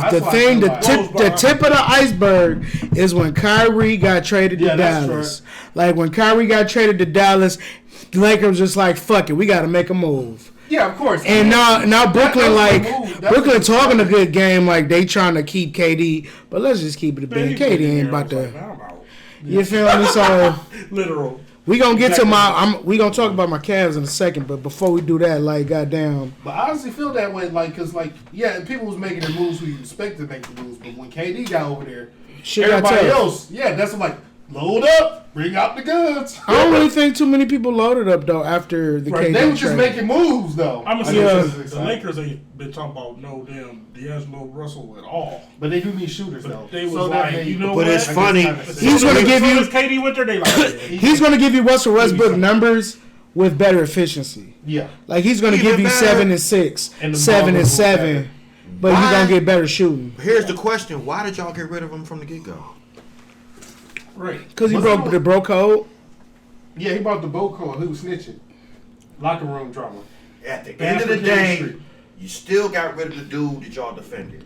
Speaker 1: tip of the iceberg is when Kyrie got traded to Dallas. Like when Kyrie got traded to Dallas, the Lakers just like, fuck it, we got to make a move.
Speaker 2: Yeah, of course.
Speaker 1: And now Brooklyn talking a good game, like they trying to keep KD, but let's just keep it a bit. KD ain't about to. You feel me? So
Speaker 4: literal.
Speaker 1: We gonna get to we gonna talk about my Cavs in a second, but before we do that, like, goddamn.
Speaker 2: But I honestly feel that way, like, cause like, people was making the moves we expected to make the moves, but when KD got over there, everybody else, that's like, load up, bring out the guns.
Speaker 1: I don't really think too many people loaded up though after the KD
Speaker 2: They were just
Speaker 1: trade.
Speaker 2: making moves though.
Speaker 4: I'm gonna say the Lakers ain't been talking about no damn D'Angelo Russell at all.
Speaker 2: But they do need shooters though.
Speaker 4: They was like, you know
Speaker 3: but
Speaker 4: what?
Speaker 3: it's funny.
Speaker 1: He's going to give you.
Speaker 4: KD went there. They like,
Speaker 1: He's going to give you Russell Westbrook numbers with better efficiency.
Speaker 2: Yeah.
Speaker 1: Like he's going to give you 7 and 6,
Speaker 2: And the
Speaker 1: 7
Speaker 2: ball
Speaker 1: and
Speaker 2: was
Speaker 1: 7,
Speaker 2: better.
Speaker 1: but
Speaker 3: Why?
Speaker 1: you're going to get better shooting.
Speaker 3: Here's the question: why did y'all get rid of him from the get go?
Speaker 4: right.
Speaker 1: Because he
Speaker 2: What's
Speaker 1: broke
Speaker 2: wrong?
Speaker 1: the bro code.
Speaker 2: Yeah, he brought the boat call. He was snitching. Locker room drama.
Speaker 3: At the
Speaker 2: Bad
Speaker 3: end of
Speaker 2: for
Speaker 3: the day,
Speaker 2: chemistry.
Speaker 3: you still got rid of the dude that y'all defended.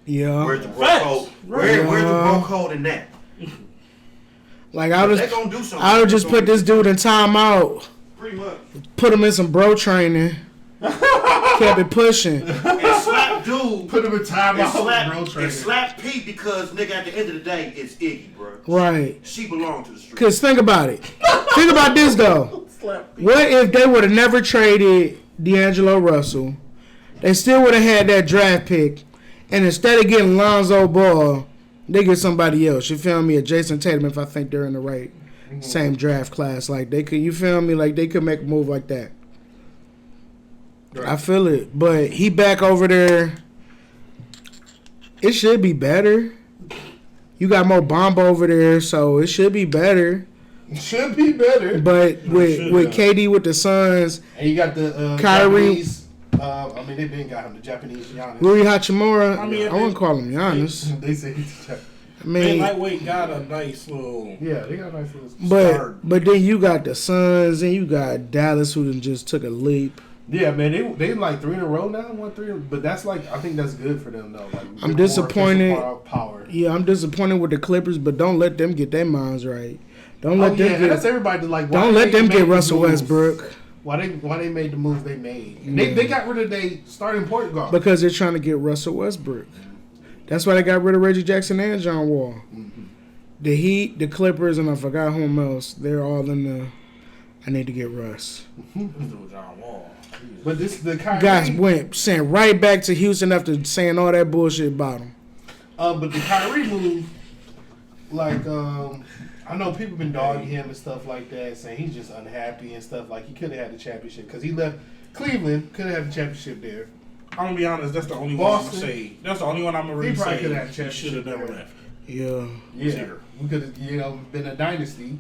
Speaker 1: Yeah.
Speaker 3: Where's the bro
Speaker 4: Facts.
Speaker 3: code?
Speaker 4: Right.
Speaker 3: Where's the bro code in that?
Speaker 1: Like I
Speaker 3: They
Speaker 1: would
Speaker 3: gonna do something.
Speaker 1: I would just put this dude in timeout,
Speaker 3: Pretty much.
Speaker 1: put him in some bro training, kept it pushing.
Speaker 3: And slap dude.
Speaker 2: Put him in time
Speaker 3: And
Speaker 2: out.
Speaker 3: slap, slap Pete because nigga at the end of the day it's Iggy, bro.
Speaker 1: Right.
Speaker 3: She belonged to the street.
Speaker 1: Because think about it. Think about this though. What if they would have never traded D'Angelo Russell? They still would have had that draft pick, and instead of getting Lonzo Ball, they get somebody else. You feel me? A Jason Tatum, if I think they're in the right same draft class. Like they could, you feel me? Like they could make a move like that.
Speaker 2: Right.
Speaker 1: I feel it, but he back over there. It should be better. You got more bomb over there, so it should be better.
Speaker 2: Should be better.
Speaker 1: But with KD with the Suns,
Speaker 2: And you got the
Speaker 1: Kyrie.
Speaker 2: Japanese. I mean, they been got him the Japanese Giannis.
Speaker 1: Rui Hachimura,
Speaker 4: I mean,
Speaker 1: I wouldn't call him Giannis.
Speaker 2: They say he's the
Speaker 1: I
Speaker 4: Man,
Speaker 1: mean,
Speaker 4: lightweight got a nice little.
Speaker 2: Yeah, they got a nice little start.
Speaker 1: but then you got the Suns and you got Dallas who done just took a leap.
Speaker 2: Yeah, man, they like 3 in a row now, 1-3. But that's like I think that's good for them though. Like
Speaker 1: I'm
Speaker 2: more
Speaker 1: disappointed.
Speaker 2: offensive Power.
Speaker 1: Yeah, I'm disappointed with the Clippers, but don't let them get their minds right. Don't
Speaker 2: Oh
Speaker 1: let
Speaker 2: yeah,
Speaker 1: them
Speaker 2: and that's
Speaker 1: get.
Speaker 2: everybody like. Why
Speaker 1: Don't let
Speaker 2: they
Speaker 1: them
Speaker 2: made
Speaker 1: get
Speaker 2: the
Speaker 1: Russell
Speaker 2: moves.
Speaker 1: Westbrook
Speaker 2: Why they made the moves they made?
Speaker 1: Yeah.
Speaker 2: They got rid of their starting point guard.
Speaker 1: because they're trying to get Russell Westbrook. That's why they got rid of Reggie Jackson and John Wall. The Heat, the Clippers, and I forgot whom else. They're all in the. I need to get Russ.
Speaker 4: John Wall.
Speaker 2: But this the Kyrie.
Speaker 1: Guys went sent right back to Houston after saying all that bullshit about him.
Speaker 2: But the Kyrie move, like I know people been dogging him and stuff like that, saying he's just unhappy and stuff. Like he could have had the championship because he left Cleveland. Could have had the championship there.
Speaker 4: I'm gonna be honest. That's the only one I'm
Speaker 2: Boston.
Speaker 4: gonna say. That's the only one I'm gonna really
Speaker 2: He probably
Speaker 4: say.
Speaker 2: could have
Speaker 4: He
Speaker 2: championship
Speaker 4: should have never
Speaker 2: there.
Speaker 4: left.
Speaker 1: Yeah.
Speaker 2: Yeah, we could have been a dynasty,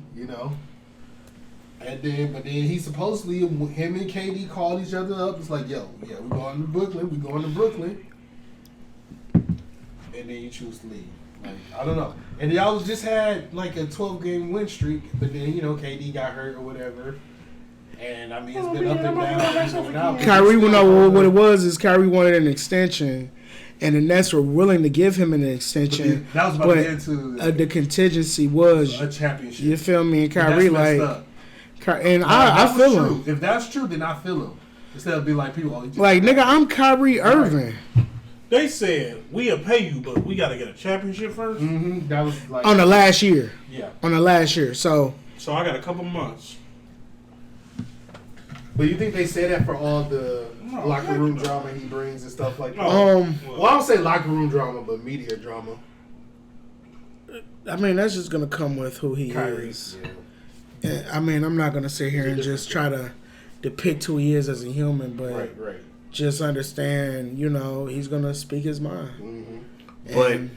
Speaker 2: And then, but then he supposedly him and KD called each other up. It's like, yo, yeah, we're going to Brooklyn. We're going to Brooklyn. And then you choose to leave. Like, I don't know. And y'all just had like a 12-game win streak, but then KD got hurt or whatever. And I mean, it's been up and down.
Speaker 1: Kyrie, what it was is Kyrie wanted an extension, and the Nets were willing to give him an extension.
Speaker 2: That was about to get into
Speaker 1: the contingency was
Speaker 2: a championship.
Speaker 1: you feel me? And
Speaker 2: But
Speaker 1: Kyrie
Speaker 2: that's messed
Speaker 1: like,
Speaker 2: up.
Speaker 1: and
Speaker 2: Now,
Speaker 1: I
Speaker 2: if that
Speaker 1: feel
Speaker 2: was
Speaker 1: him.
Speaker 2: true, if that's true, then I feel him. Instead of being like people, oh, he just
Speaker 1: Like nigga, I'm Kyrie Irving
Speaker 4: They said we'll pay you, but we got to get a championship first.
Speaker 2: Mm-hmm. That was like
Speaker 1: on the last year.
Speaker 2: yeah.
Speaker 1: On the last year, so
Speaker 4: So I got a couple months.
Speaker 2: But you think they say that for all the
Speaker 4: No,
Speaker 2: locker
Speaker 4: heck
Speaker 2: room
Speaker 4: no.
Speaker 2: drama he brings and stuff like that?
Speaker 4: No.
Speaker 2: Well, I don't say locker room drama, but media drama.
Speaker 1: I mean that's just gonna come with who he
Speaker 2: Kyrie.
Speaker 1: is.
Speaker 2: Yeah.
Speaker 1: And, I mean I'm not gonna sit here and just try to depict who he is as a human, but
Speaker 2: Right.
Speaker 1: just understand, he's gonna speak his mind.
Speaker 2: Mm-hmm.
Speaker 3: But
Speaker 1: And-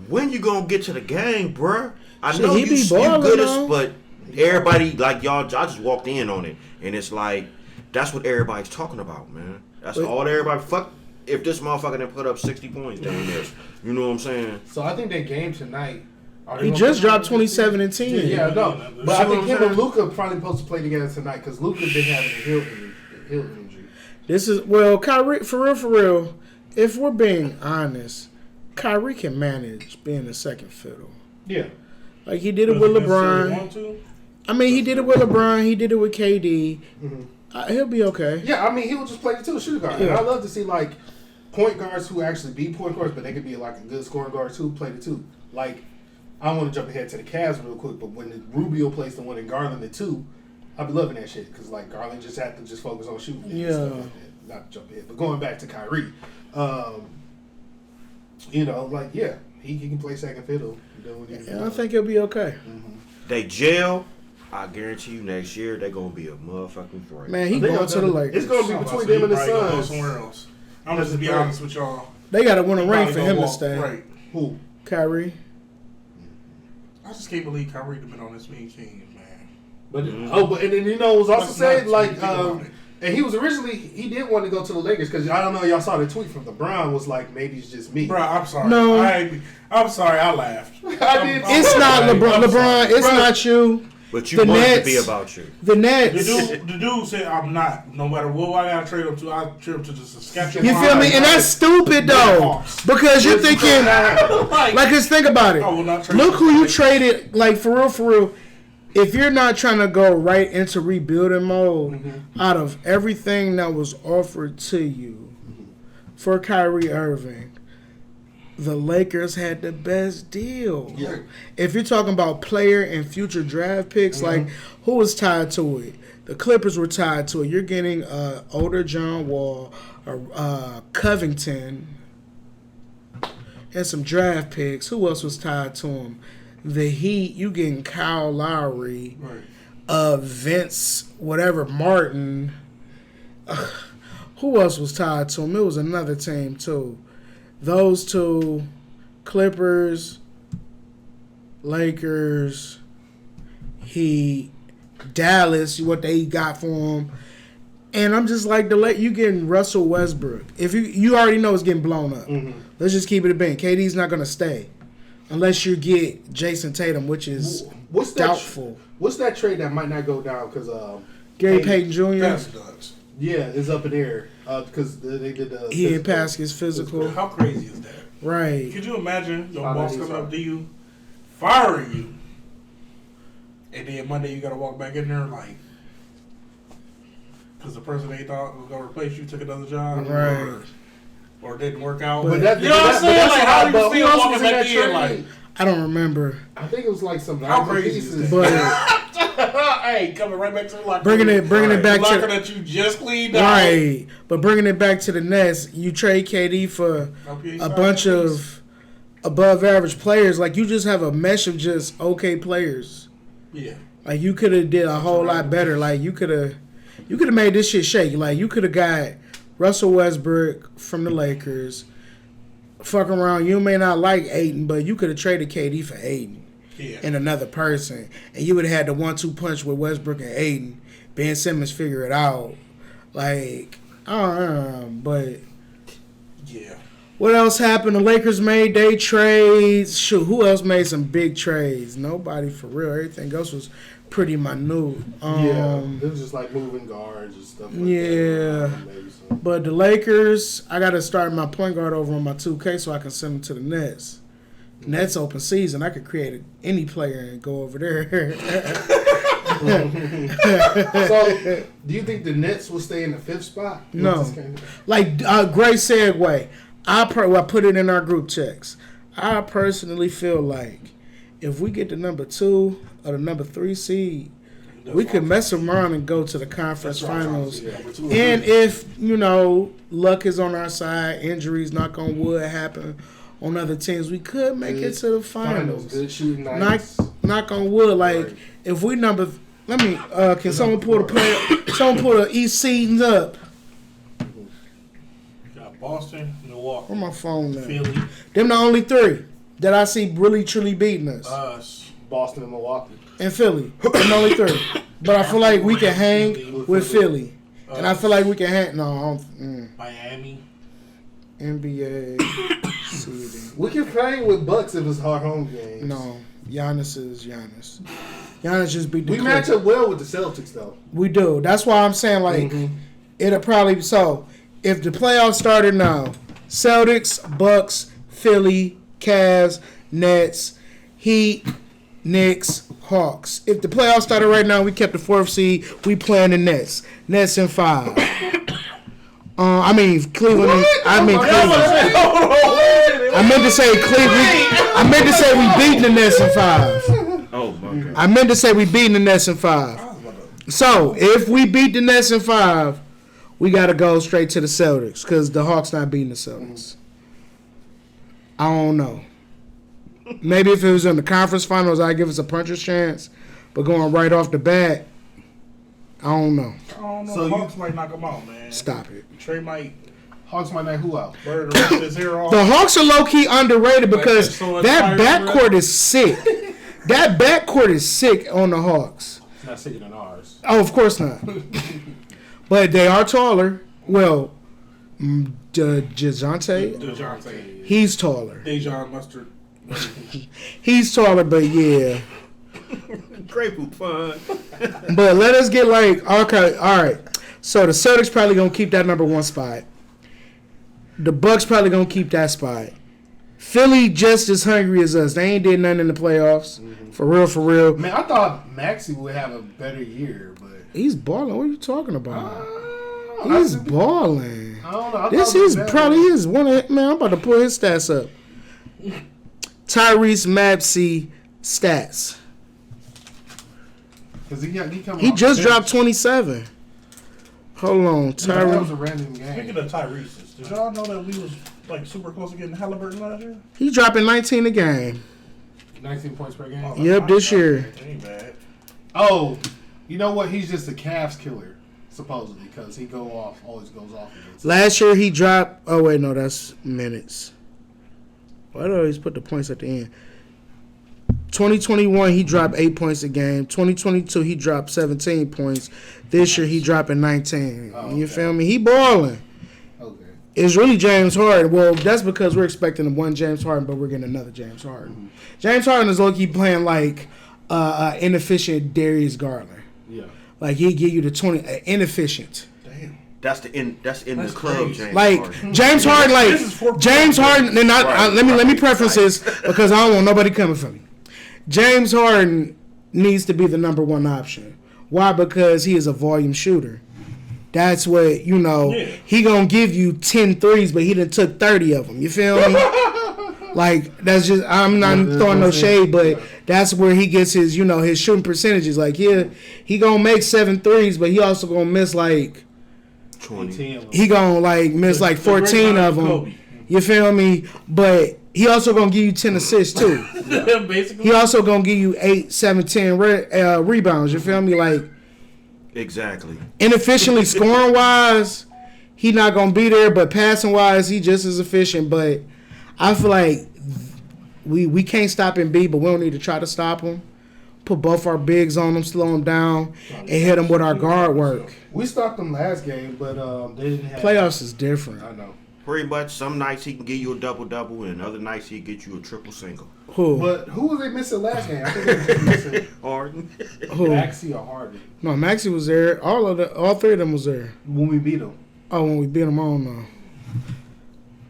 Speaker 3: when you gonna get to the game, bruh? I
Speaker 1: Shit,
Speaker 3: know
Speaker 1: he
Speaker 3: you
Speaker 1: be balling,
Speaker 3: good as,
Speaker 1: though.
Speaker 3: but everybody like y'all. I just walked in on it, and it's like that's what everybody's talking about, man. That's
Speaker 1: But-
Speaker 3: all everybody. Fuck if this motherfucker done put up 60 points down there. You know what I'm saying?
Speaker 2: So I think that game tonight. are they
Speaker 1: He
Speaker 2: gonna
Speaker 1: just
Speaker 2: play
Speaker 1: dropped
Speaker 2: this
Speaker 1: 27 and
Speaker 2: season?
Speaker 1: 10.
Speaker 2: Yeah, no.
Speaker 4: See
Speaker 2: But I
Speaker 4: what
Speaker 2: think
Speaker 4: I'm
Speaker 2: him
Speaker 4: saying?
Speaker 2: and Luka probably supposed to play together tonight because Luka's been having a heel injury.
Speaker 1: This is Kyrie for real. If we're being honest, Kyrie can manage being a second fiddle.
Speaker 2: Yeah.
Speaker 1: Like he did it with
Speaker 4: Want
Speaker 1: LeBron.
Speaker 4: to?
Speaker 1: I mean, he did it with LeBron. He did it with KD.
Speaker 2: Mm-hmm.
Speaker 1: He'll be okay.
Speaker 2: Yeah, I mean, he will just play the two shooter guard. And
Speaker 1: Yeah.
Speaker 2: I love to see, like, point guards who actually be point guards, but they could be, like, a good scoring guard, too, play the two. Like, I want to jump ahead to the Cavs real quick, but when Rubio plays the one and Garland the two, I be loving that shit because, like, Garland just had to just focus on shooting. and
Speaker 1: Yeah.
Speaker 2: stuff like that. Not to jump ahead, but going back to Kyrie, like, yeah, he can play second fiddle.
Speaker 1: I think he'll be okay.
Speaker 3: They jail. I guarantee you next year they're gonna be a motherfucking threat.
Speaker 1: Man, he going to the Lakers.
Speaker 2: It's gonna be between them and the Suns.
Speaker 4: Somewhere else. I'm just to be honest with y'all.
Speaker 1: They got to win a ring for him to stay.
Speaker 4: Right.
Speaker 2: Who?
Speaker 1: Kyrie.
Speaker 4: I just can't believe Kyrie been on this mean Kings, man.
Speaker 2: But and then it was also said like and he was originally he did want to go to the Lakers because I don't know y'all saw the tweet from LeBron was like maybe it's just me.
Speaker 4: Bro, I'm sorry.
Speaker 1: No,
Speaker 4: I'm sorry. I laughed.
Speaker 2: I did.
Speaker 1: It's not LeBron. LeBron, it's not you.
Speaker 3: But you want it to be about you.
Speaker 1: The Nets.
Speaker 4: The dude said, I'm not. No matter what I got to trade him to, I'll trade him to the Saskatchewan.
Speaker 1: You feel me? And that's stupid, though. Because you're thinking, like, just think about it. Look who you traded, like, for real. If you're not trying to go right into rebuilding mode, out of everything that was offered to you for Kyrie Irving, the Lakers had the best deal.
Speaker 2: Yeah.
Speaker 1: If you're talking about player and future draft picks, like who was tied to it? The Clippers were tied to it. You're getting older John Wall, Covington, and some draft picks. Who else was tied to him? The Heat. You getting Kyle Lowry, Vince, whatever Martin. Who else was tied to him? It was another team too. Those two, Clippers, Lakers, Heat, Dallas, what they got for him. And I'm just like, you getting Russell Westbrook. If you already know it's getting blown up. Let's just keep it a bang. KD's not going to stay unless you get Jason Tatum, which is doubtful.
Speaker 2: What's that trade that might not go down because
Speaker 1: Gary Payton Jr.?
Speaker 2: Yeah, it's up in the air because they did
Speaker 1: he didn't pass his physical.
Speaker 4: How crazy is that?
Speaker 1: Right.
Speaker 4: Could you imagine your boss coming up to you, firing you, and then Monday you got to walk back in there like, because the person they thought was going to replace you took another job,
Speaker 1: right?
Speaker 4: Or didn't work out.
Speaker 2: But
Speaker 4: you know what I'm saying? Like, how do you feel walking back in? Like,
Speaker 1: I don't remember.
Speaker 2: I think it was like some
Speaker 4: how crazy is
Speaker 1: but
Speaker 4: hey, coming right back to the locker.
Speaker 1: Bringing it back
Speaker 4: the locker
Speaker 1: to
Speaker 4: that you just cleaned out.
Speaker 1: Right, but bringing it back to the Nets, you trade KD for a bunch of above average players. Like you just have a mesh of just okay players.
Speaker 4: Yeah.
Speaker 1: Like you could have did a whole lot better. Like you could have made this shit shake. Like you could have got Russell Westbrook from the Lakers. Fuck around. You may not like Ayton, but you could have traded KD for Ayton.
Speaker 4: Yeah.
Speaker 1: And another person, and you would have had the 1-2 punch with Westbrook and Ayton. Ben Simmons figure it out. Like, I don't know, but
Speaker 4: yeah.
Speaker 1: What else happened? The Lakers made their trades. Shoot, who else made some big trades? Nobody for real. Everything else was pretty minute.
Speaker 2: It was just like moving guards and stuff like that.
Speaker 1: But the Lakers, I got to start my point guard over on my 2K so I can send them to the Nets. Nets open season, I could create any player and go over there.
Speaker 2: So, do you think the Nets will stay in the 5th spot?
Speaker 1: No. Like, great segue. I put it in our group checks. I personally feel like if we get the number 2 or the number 3 seed, we could mess around and go to the conference finals. And if, luck is on our side, injuries, knock on wood, happen on other teams, we could make it to the finals.
Speaker 2: Good shooting nights.
Speaker 1: Knock on wood. Like, if we can someone pull the player, someone pull the East seedings up?
Speaker 4: Got Boston, Milwaukee.
Speaker 1: Where my phone now?
Speaker 4: Philly.
Speaker 1: Them the only 3 that I see really, truly beating us.
Speaker 4: Us.
Speaker 2: Boston and Milwaukee.
Speaker 1: And Philly. Them the only 3. But I feel like we can hang with Philly. And I feel like we can hang. No, I don't.
Speaker 4: Miami.
Speaker 1: NBA seeding.
Speaker 2: We can play with Bucks if it's our home games.
Speaker 1: No. Giannis is Giannis. Giannis just beat the
Speaker 2: We match up well with the Celtics, though.
Speaker 1: We do. That's why I'm saying, like, it'll probably... So, if the playoffs started now, Celtics, Bucks, Philly, Cavs, Nets, Heat, Knicks, Hawks. If the playoffs started right now, we kept the 4th seed, we playing the Nets. Nets in 5. Cleveland.
Speaker 2: What?
Speaker 1: Cleveland. I meant to say Cleveland. I meant to say we beating the Nets in 5.
Speaker 3: Oh my God.
Speaker 1: I meant to say we beating the Nets in 5. So if we beat the Nets in 5, we got to go straight to the Celtics because the Hawks not beating the Celtics. I don't know. Maybe if it was in the conference finals, I'd give us a puncher's chance. But going right off the bat, I don't know.
Speaker 4: I don't know.
Speaker 2: So
Speaker 4: The Hawks might knock them out, man.
Speaker 1: Stop it.
Speaker 4: Trey might
Speaker 2: Hawks might knock who out?
Speaker 4: burn the rest of his hair off.
Speaker 1: The Hawks are low-key underrated because that backcourt is sick. That backcourt is sick on the Hawks.
Speaker 2: It's not sicker than ours.
Speaker 1: Oh, of course not. But they are taller. Well, DeJounte, he's taller.
Speaker 4: Dejon Mustard.
Speaker 1: He's taller, but yeah.
Speaker 3: Grapefruit fun.
Speaker 1: But let us get okay, all right. So the Celtics probably gonna keep that number 1 spot. The Bucks probably gonna keep that spot. Philly just as hungry as us. They ain't did nothing in the playoffs. Mm-hmm. For real.
Speaker 2: Man, I thought Maxey would have a better year, but
Speaker 1: he's balling. What are you talking about? He's balling.
Speaker 2: I don't know.
Speaker 1: This is probably his one. Man, I'm about to pull his stats up. Tyrese Maxey stats. He just dropped 27. Hold on,
Speaker 2: That was a random game.
Speaker 4: Speaking of Tyrese, did y'all know that we was super close to getting Halliburton last year?
Speaker 1: He's dropping 19 a game.
Speaker 2: 19 points per game.
Speaker 1: Yep, this year.
Speaker 4: Ain't bad.
Speaker 2: Oh, you know what? He's just a Cavs killer, supposedly, because he always goes off against.
Speaker 1: Last year he dropped. Oh wait, no, that's minutes. Why do I always put the points at the end? 2021 he dropped 8 points a game. 2022 he dropped 17 points. This year he dropping 19.
Speaker 2: Oh,
Speaker 1: You feel me? He balling.
Speaker 2: Okay.
Speaker 1: It's really James Harden. Well, that's because we're expecting one James Harden, but we're getting another James Harden. Mm-hmm. James Harden is low-key playing like inefficient Darius Garland.
Speaker 2: Yeah.
Speaker 1: Like he give you the 20 inefficient.
Speaker 4: Damn.
Speaker 3: That's in the club, James
Speaker 1: like
Speaker 3: Harden.
Speaker 1: James Harden, like James Harden. And let me preface this because I don't want nobody coming for me. James Harden needs to be the number 1 option. Why? Because he is a volume shooter. That's what, he going to give you 10 threes, but he done took 30 of them. You feel me? Like, that's just, I'm not throwing no shade, but that's where he gets his, his shooting percentages. Like, he going to make 7 threes, but he also going to miss, like,
Speaker 3: 20.
Speaker 1: He going to, like, miss, like, 14 of them. You feel me? But he also going to give you 10 assists, too.
Speaker 4: Basically.
Speaker 1: He also going to give you 8, 7, 10 rebounds. You feel me? Like,
Speaker 3: exactly.
Speaker 1: Inefficiently scoring-wise, he not going to be there. But passing-wise, he just as efficient. But I feel like we can't stop Embiid, but we don't need to try to stop him. Put both our bigs on him, slow him down, and hit him with our guard work.
Speaker 2: We stopped them last game, but they didn't have...
Speaker 1: Playoffs is different.
Speaker 2: I know.
Speaker 3: Pretty much, some nights he can give you a double-double, and other nights he get you a triple-single.
Speaker 1: Who?
Speaker 2: But who was they missing last game? I think they were missing
Speaker 3: Harden.
Speaker 1: Who?
Speaker 2: Maxey or Harden.
Speaker 1: No, Maxey was there. All 3 of them was there.
Speaker 2: When we beat them.
Speaker 1: Oh, when we beat them, I don't know.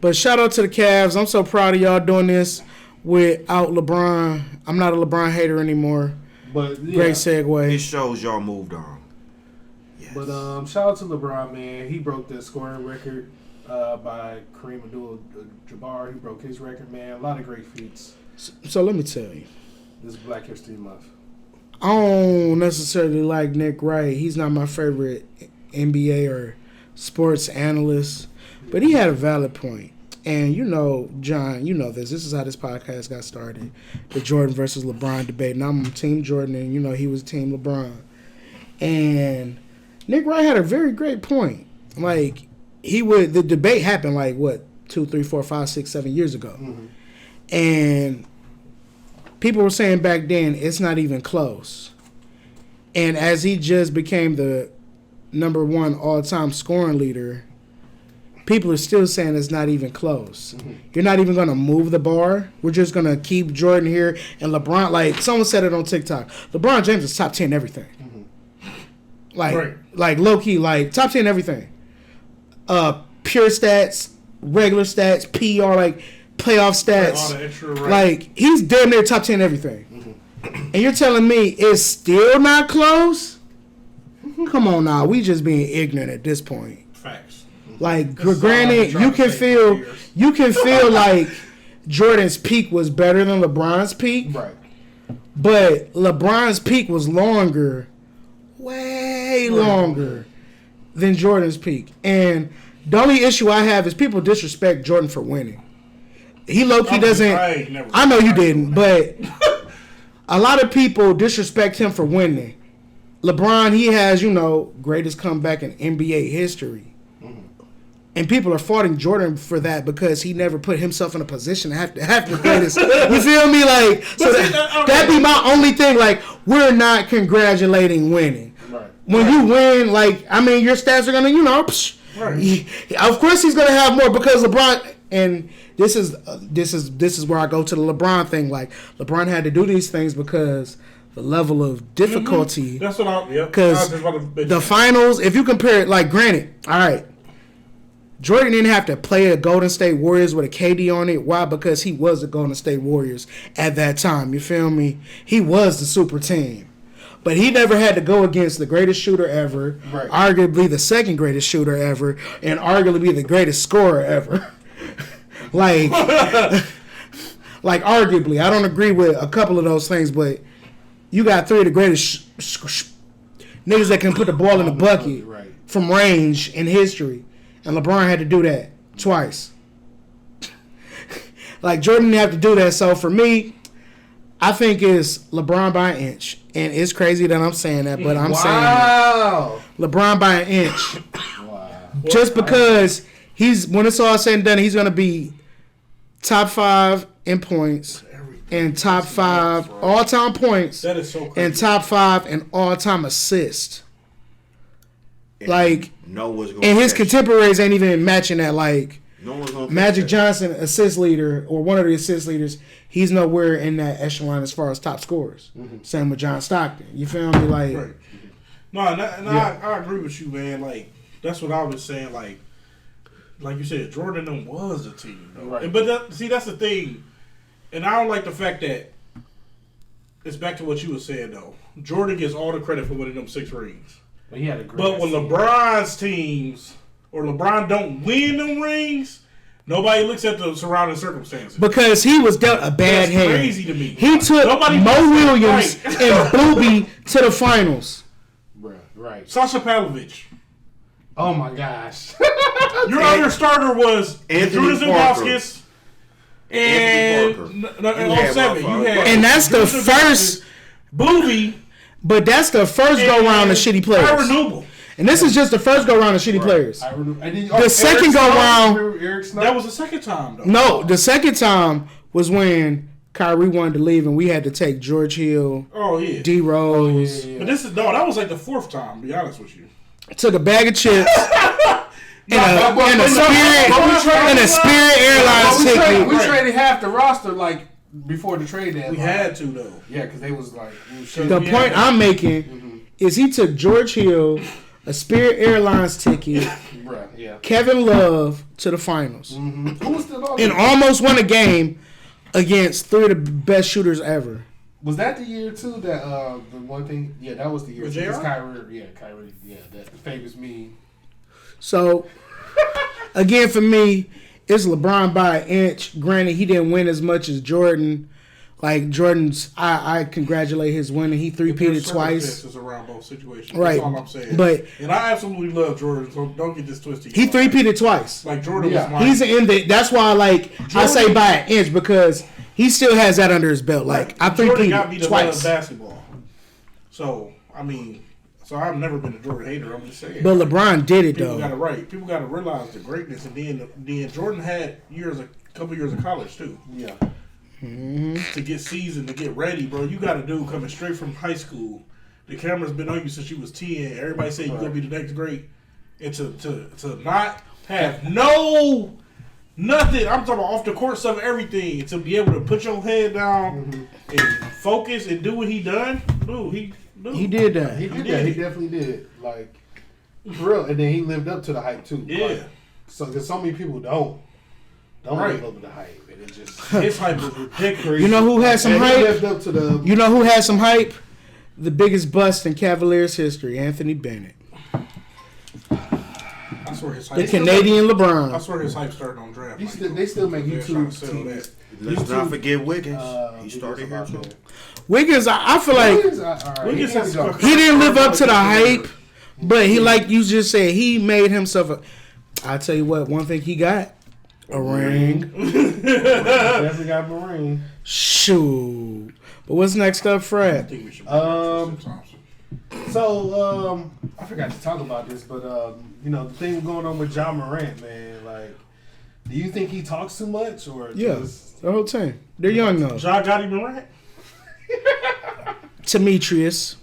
Speaker 1: But shout out to the Cavs. I'm so proud of y'all doing this without LeBron. I'm not a LeBron hater anymore.
Speaker 2: But yeah.
Speaker 1: Great segue.
Speaker 3: It shows y'all moved on. Yes.
Speaker 2: But shout out to LeBron, man. He broke the scoring record by Kareem Abdul-Jabbar. He broke his record, man. A lot of great feats.
Speaker 1: So let me tell you.
Speaker 2: This is Black History Month.
Speaker 1: I don't necessarily like Nick Wright. He's not my favorite NBA or sports analyst. But he had a valid point. And John, you know this. This is how this podcast got started. The Jordan versus LeBron debate. And I'm Team Jordan, and he was Team LeBron. And Nick Wright had a very great point. Like, the debate happened like, 2, 3, 4, 5, 6, 7 years ago. Mm-hmm. And people were saying back then, it's not even close. And as he just became the number 1 all-time scoring leader, people are still saying it's not even close. Mm-hmm. You're not even going to move the bar. We're just going to keep Jordan here. And LeBron, like someone said it on TikTok, LeBron James is top 10 everything. Mm-hmm. Like low-key, like top 10 everything. Pure stats, regular stats, PR, like playoff stats. Like, he's damn near top 10 everything. Mm-hmm. And you're telling me it's still not close? Come on now. We just being ignorant at this point.
Speaker 4: Facts.
Speaker 1: Like, granted, you can feel like Jordan's peak was better than LeBron's peak.
Speaker 2: Right.
Speaker 1: But LeBron's peak was way longer than Jordan's peak. And the only issue I have is people disrespect Jordan for winning. he low-key doesn't. I know you didn't, but a lot of people disrespect him for winning. LeBron, he has, greatest comeback in NBA history. And people are faulting Jordan for that because he never put himself in a position to have the greatest. You feel me? Like, so that'd be my only thing. Like, we're not congratulating winning. Right. When you win, your stats are gonna, right. Of course he's gonna have more because LeBron. And this is where I go to the LeBron thing. Like, LeBron had to do these things because the level of difficulty.
Speaker 4: That's what I'm. Yeah.
Speaker 1: Because the finals, if you compare it, like, granted, all right. Jordan didn't have to play a Golden State Warriors with a KD on it. Why? Because he was the Golden State Warriors at that time. You feel me? He was the super team. But he never had to go against the greatest shooter ever, right. Arguably the second greatest shooter ever, and arguably the greatest scorer ever. like arguably. I don't agree with a couple of those things, but you got three of the greatest niggas that can put the ball in the bucket from range in history. And LeBron had to do that twice. Like, Jordan didn't have to do that. So, for me, I think it's LeBron by an inch. And it's crazy that I'm saying that, but I'm saying LeBron by an inch. Wow. Just because when it's all said and done, he's going to be top 5 in points and top 5 all-time points. That is so crazy. And top 5 in all-time assists. Like, and his contemporaries ain't even matching that. Like, Magic Johnson, assist leader, or one of the assist leaders, he's nowhere in that echelon as far as top scorers. Mm-hmm. Same with John Stockton. You feel me? Like,
Speaker 4: right. I agree with you, man. Like, that's what I was saying. Like you said, Jordan them was a team, though. Right. But that's the thing, and I don't like the fact that it's back to what you were saying though. Jordan gets all the credit for winning them 6 rings.
Speaker 2: But he had a great
Speaker 4: But when LeBron's teams or LeBron don't win them rings, nobody looks at the surrounding circumstances.
Speaker 1: Because he was dealt a bad hand.
Speaker 4: That's crazy to me.
Speaker 1: He took Mo Williams and Boobie to the finals.
Speaker 2: Right.
Speaker 4: Sasha Pavlovich.
Speaker 2: Oh my gosh.
Speaker 4: Your other starter was Drunas Imbrowskis. And in 07, you had.
Speaker 1: And that's the first.
Speaker 4: Boobie.
Speaker 1: But that's the first go-round of shitty players. And this is just the first go-round of shitty players. The second go-round...
Speaker 4: That was the second time, though.
Speaker 1: No, the second time was when Kyrie wanted to leave and we had to take George Hill, D. Rose.
Speaker 4: But that was like the 4th time, to be honest with you.
Speaker 1: Took a bag of chips and a Spirit Airlines ticket.
Speaker 2: We traded half the roster, before the trade deadline.
Speaker 4: We had to, though.
Speaker 2: Yeah, because they was like...
Speaker 1: The point I'm making is he took George Hill, a Spirit Airlines ticket, Kevin Love to the finals. Mm-hmm. Who was still on and almost won a game against 3 of the best shooters ever.
Speaker 2: Was that the year, too, that the one thing... Yeah, that was the year. Kyrie. Yeah, that famous meme.
Speaker 1: So, again, for me... It's LeBron by an inch. Granted, he didn't win as much as Jordan. Like, Jordan's, I congratulate his winning. He three-peated twice.
Speaker 4: Around both situations.
Speaker 1: Right.
Speaker 4: That's all I'm saying. And I absolutely love Jordan, so don't get this twisted.
Speaker 1: He three-peated twice.
Speaker 4: Like, Jordan was mine.
Speaker 1: He's in the, that's why, I say by an inch, because he still has that under his belt. Like, I three-peated
Speaker 4: got me to
Speaker 1: twice.
Speaker 4: Love basketball. So, So I've never been a Jordan hater. I'm just saying.
Speaker 1: But LeBron did it, though.
Speaker 4: People got to realize the greatness, and then Jordan had a couple years of college too.
Speaker 2: Yeah.
Speaker 1: Mm-hmm.
Speaker 4: To get seasoned, to get ready, bro. You got a dude coming straight from high school. The camera's been on you since you was 10. Everybody say you're gonna be the next great, and to not have nothing. I'm talking about off the court stuff, everything. To be able to put your head down and focus and do what he done, dude.
Speaker 1: He did that.
Speaker 2: He definitely did. Like, for real. And then he lived up to the hype, too.
Speaker 4: Yeah.
Speaker 2: Because so many people don't live up to the hype. And it just...
Speaker 4: His hype was ridiculous.
Speaker 1: You know who had some hype?
Speaker 2: He lived up to the...
Speaker 1: You know who had some hype? The biggest bust in Cavaliers history, Anthony Bennett.
Speaker 4: I swear his hype...
Speaker 1: The Canadian LeBron.
Speaker 4: I swear his hype started on draft.
Speaker 2: They still make YouTube teams.
Speaker 3: Let's not forget Wiggins. He started here, too.
Speaker 1: Wiggins, I feel like
Speaker 4: Wiggins
Speaker 1: he didn't live up to the hype, but he, like you just said, he made himself I'll tell you what, one thing he got, A ring.
Speaker 2: Definitely got a ring.
Speaker 1: Shoot. But what's next up,
Speaker 4: I
Speaker 1: Fred?
Speaker 4: think we should.
Speaker 2: So, I forgot to talk about this, but the thing going on with John Morant, man. Like, do you think he talks too much, or just
Speaker 1: the whole team? They're young though.
Speaker 4: Ja Gotti Morant.
Speaker 1: Demetrius,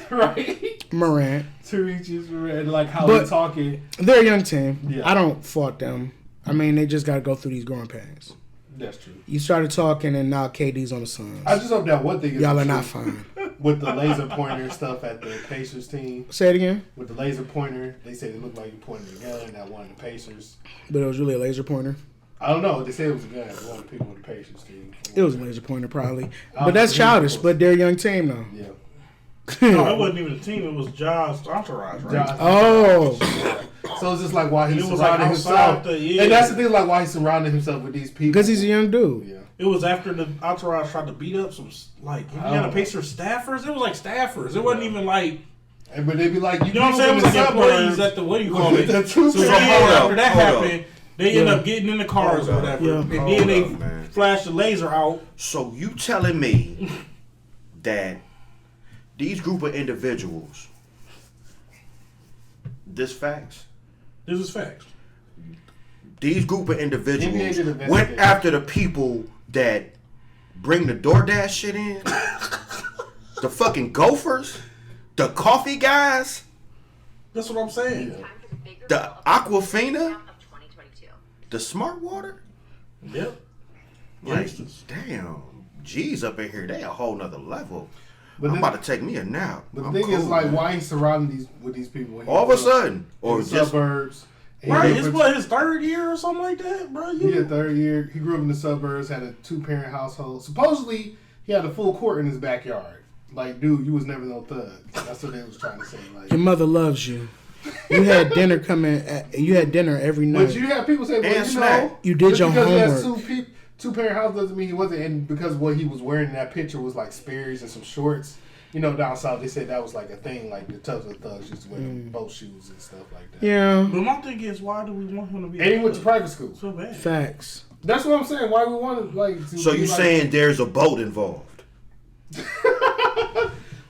Speaker 2: right?
Speaker 1: Morant.
Speaker 2: Demetrius Morant, like how they talking.
Speaker 1: They're a young team.
Speaker 2: Yeah.
Speaker 1: I don't fault them. I mean, they just got to go through these growing pains.
Speaker 2: That's true.
Speaker 1: You started talking, and now KD's on the Suns.
Speaker 2: I just hope that one thing is
Speaker 1: y'all are
Speaker 2: true.
Speaker 1: not fine.
Speaker 2: With the laser pointer stuff at the Pacers team.
Speaker 1: Say it again.
Speaker 2: With the laser pointer, they said it looked like you pointed a gun at one of the Pacers.
Speaker 1: But it was really a laser pointer.
Speaker 2: I don't know. They said it was a gun at one of the people with the Pacers team.
Speaker 1: It was a laser pointer, probably. But that's childish. But they're a young team, though.
Speaker 2: Yeah.
Speaker 4: No, it wasn't even a team. It was Ja's entourage, right?
Speaker 1: Oh.
Speaker 2: So it's just like why he's
Speaker 4: it was
Speaker 2: surrounding
Speaker 4: like
Speaker 2: himself.
Speaker 4: yeah.
Speaker 2: And that's the thing, like why he's surrounding himself with these people.
Speaker 1: Because he's a young dude.
Speaker 2: Yeah.
Speaker 4: It was after the entourage tried to beat up some, like, Indiana Pacers staffers. It was like staffers. It wasn't even like.
Speaker 2: But they'd be like,
Speaker 4: you know what I'm saying? It was like employees at the, what do you call it? So after that happened, they end up getting in the cars or whatever.
Speaker 1: Yeah.
Speaker 4: And then they flashed the laser out.
Speaker 3: So you telling me that these group of individuals, this facts?
Speaker 4: This is facts.
Speaker 3: These group of individuals went after the people that bring the DoorDash shit in, the fucking Gophers, the coffee guys,
Speaker 4: that's what I'm saying.
Speaker 3: the Aquafina, the Smart Water.
Speaker 4: Yep.
Speaker 3: Like, damn, G's up in here, they a whole nother level.
Speaker 2: But
Speaker 3: I'm about to take me a nap.
Speaker 2: But the thing is, like, why he's surrounding with these people?
Speaker 3: All of a sudden, or
Speaker 2: in the
Speaker 3: just
Speaker 2: suburbs.
Speaker 4: Right, it's what, his third year or something like that, bro?
Speaker 2: Yeah, third year. He grew up in the suburbs, had a 2-parent household. Supposedly, he had a full court in his backyard. Like, dude, you was never no thug. That's what they was trying to say. Like,
Speaker 1: your mother loves you. You had dinner you had dinner every night.
Speaker 2: But you have people say, well, you know,
Speaker 1: you did your homework.
Speaker 2: Because he has 2-parent house doesn't mean he wasn't. And because what he was wearing in that picture was like Sperry's and some shorts. You know, down south, they said that was like a thing. Like the Tugs and Thugs used to wear boat shoes and stuff like that.
Speaker 1: Yeah.
Speaker 4: But my thing is, why do we want him to be?
Speaker 2: And he went to private school.
Speaker 4: So bad.
Speaker 1: Facts.
Speaker 2: That's what I'm saying. Why we want to like. To
Speaker 3: so you
Speaker 2: like,
Speaker 3: saying there's a boat involved?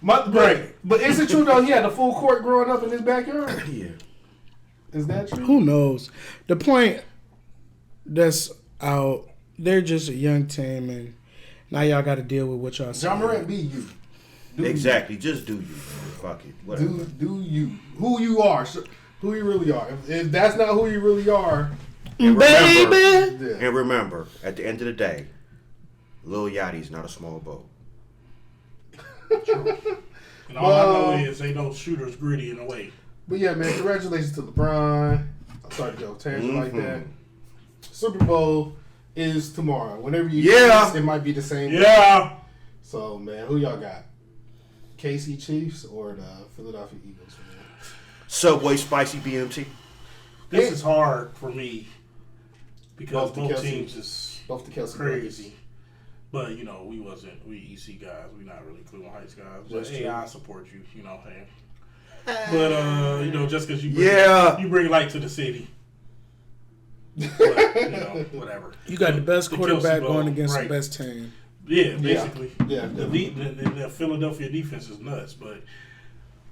Speaker 2: Right. But is it true though? He had a full court growing up in his backyard.
Speaker 3: Yeah.
Speaker 2: Is that true?
Speaker 1: Who knows? The point that's out, they're just a young team, and now y'all got to deal with what y'all see.
Speaker 2: John Morant, be you. Do
Speaker 3: exactly. You. Just do you. Fuck it. Whatever.
Speaker 2: Do you. Who you are. Who you really are. If that's not who you really are.
Speaker 3: And
Speaker 1: baby.
Speaker 3: And remember, at the end of the day, Lil Yachty's not a small boat.
Speaker 4: True. And all I know is they know shooters gritty in a way.
Speaker 2: But yeah, man, congratulations to LeBron. I'm sorry to go tangent like that. Super Bowl is tomorrow. Whenever you
Speaker 3: Yeah.
Speaker 2: it might be the same.
Speaker 4: Yeah.
Speaker 2: So, man, who y'all got? KC Chiefs or the Philadelphia Eagles, man?
Speaker 3: Subway Spicy BMT.
Speaker 4: This is hard for me because
Speaker 2: Both the
Speaker 4: both
Speaker 2: Kelsey-
Speaker 4: teams is
Speaker 2: Both the Kelsey
Speaker 4: crazy. But, you know, we EC guys. We not really Cleveland Heights guys. But,
Speaker 2: That's
Speaker 4: hey,
Speaker 2: true.
Speaker 4: I support you. You know what I'm saying? But, you know, just because you bring light to the city. But, you know, whatever.
Speaker 1: You got the best
Speaker 4: The
Speaker 1: quarterback
Speaker 4: Kelsey Bowl,
Speaker 1: going against
Speaker 4: right.
Speaker 1: the best team.
Speaker 4: Yeah, basically.
Speaker 2: Yeah.
Speaker 4: The Philadelphia defense is nuts. But,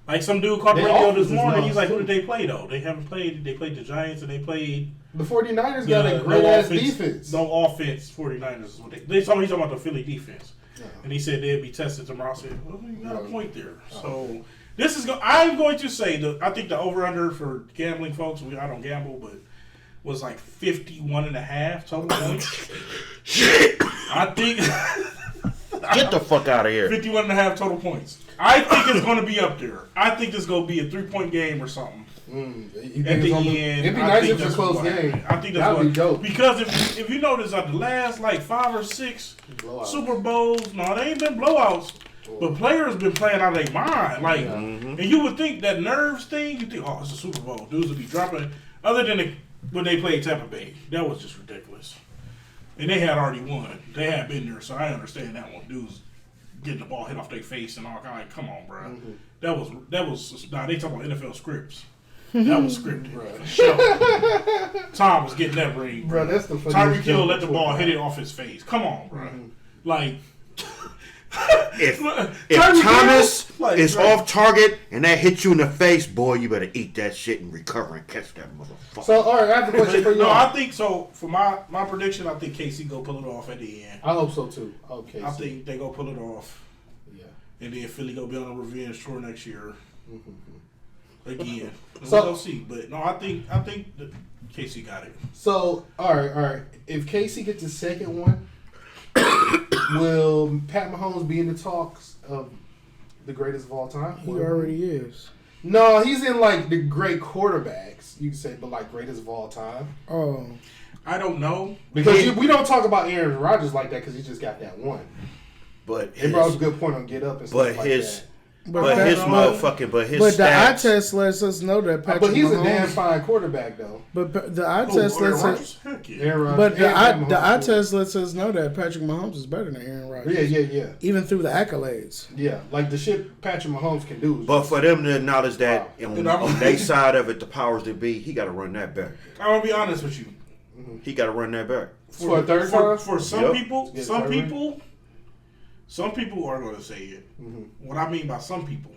Speaker 4: like, some dude called the
Speaker 2: Their
Speaker 4: radio
Speaker 2: offense
Speaker 4: this
Speaker 2: is
Speaker 4: morning.
Speaker 2: nuts,
Speaker 4: He's like,
Speaker 2: too.
Speaker 4: who did they play, though? They haven't played. They played the Giants and they played.
Speaker 2: The 49ers got a great-ass defense.
Speaker 4: No offense, 49ers is what he's talking about the Philly defense.
Speaker 2: Yeah.
Speaker 4: And he said they'd be tested tomorrow. I said, well, you got a point there. So, this is I'm going to say, I think the over-under for gambling folks, I don't gamble, but was like 51.5 total points. I think...
Speaker 3: Get the fuck out of here.
Speaker 4: 51.5 total points. I think it's going to be up there. I think it's going to be a 3-point game or something. At the end,
Speaker 2: it'd be
Speaker 4: I
Speaker 2: nice
Speaker 4: think
Speaker 2: if it's a
Speaker 4: that's
Speaker 2: close
Speaker 4: what happened.
Speaker 2: game.
Speaker 4: I think that's
Speaker 2: That'd be dope.
Speaker 4: Because if you notice, the last like 5 or 6
Speaker 2: Blowouts.
Speaker 4: Super Bowls, no, they ain't been blowouts. But players been playing out of their mind, like, and you would think that nerves thing. You think, oh, it's a Super Bowl, dudes would be dropping. Other than when they played Tampa Bay, that was just ridiculous. And they had already won. They had been there, so I understand that one. Dudes getting the ball hit off their face and all kind. Like, come on, bro. That was. Now they talking about NFL scripts. That was scripted. Bro. Sure. Tom was getting that ring, bro.
Speaker 2: That's the
Speaker 4: funniest. Tyreek Hill let the ball hit it off his face. Come on, bro. Mm-hmm. Like,
Speaker 3: if Thomas is off target and that hits you in the face, boy, you better eat that shit and recover and catch that motherfucker.
Speaker 2: So, all right, I have a question for you.
Speaker 4: No, I think so. For my prediction, I think KC go pull it off at the end.
Speaker 2: I hope so too. Okay,
Speaker 4: I think they go pull it off.
Speaker 2: Yeah,
Speaker 4: and then Philly go be on a revenge tour next year. Again,
Speaker 2: so
Speaker 4: we'll see. But no, I think that KC got it.
Speaker 2: So, all right. If KC gets the second one, will Pat Mahomes be in the talks of the greatest of all time?
Speaker 1: He already is.
Speaker 2: No, he's in like the great quarterbacks, you can say, but like greatest of all time.
Speaker 1: Oh,
Speaker 4: I don't know
Speaker 2: because we don't talk about Aaron Rodgers like that because he just got that one.
Speaker 3: But
Speaker 2: it brought a good point on Get Up and stuff like that.
Speaker 3: But his
Speaker 1: the eye test lets us know that Patrick
Speaker 2: But he's
Speaker 1: Mahomes,
Speaker 2: a damn fine quarterback, though.
Speaker 1: But the eye test lets us.
Speaker 2: But
Speaker 1: the eye test lets us know that Patrick Mahomes is better than Aaron Rodgers.
Speaker 2: Yeah.
Speaker 1: Even through the accolades.
Speaker 2: Yeah, like the shit Patrick Mahomes can do.
Speaker 3: But for them to acknowledge that on their side of it, the powers that be, he got to run that back.
Speaker 4: I'm gonna be honest with you.
Speaker 3: He got to run that back.
Speaker 2: For a third time?
Speaker 4: For some people, some people are going to say it. What I mean by some people,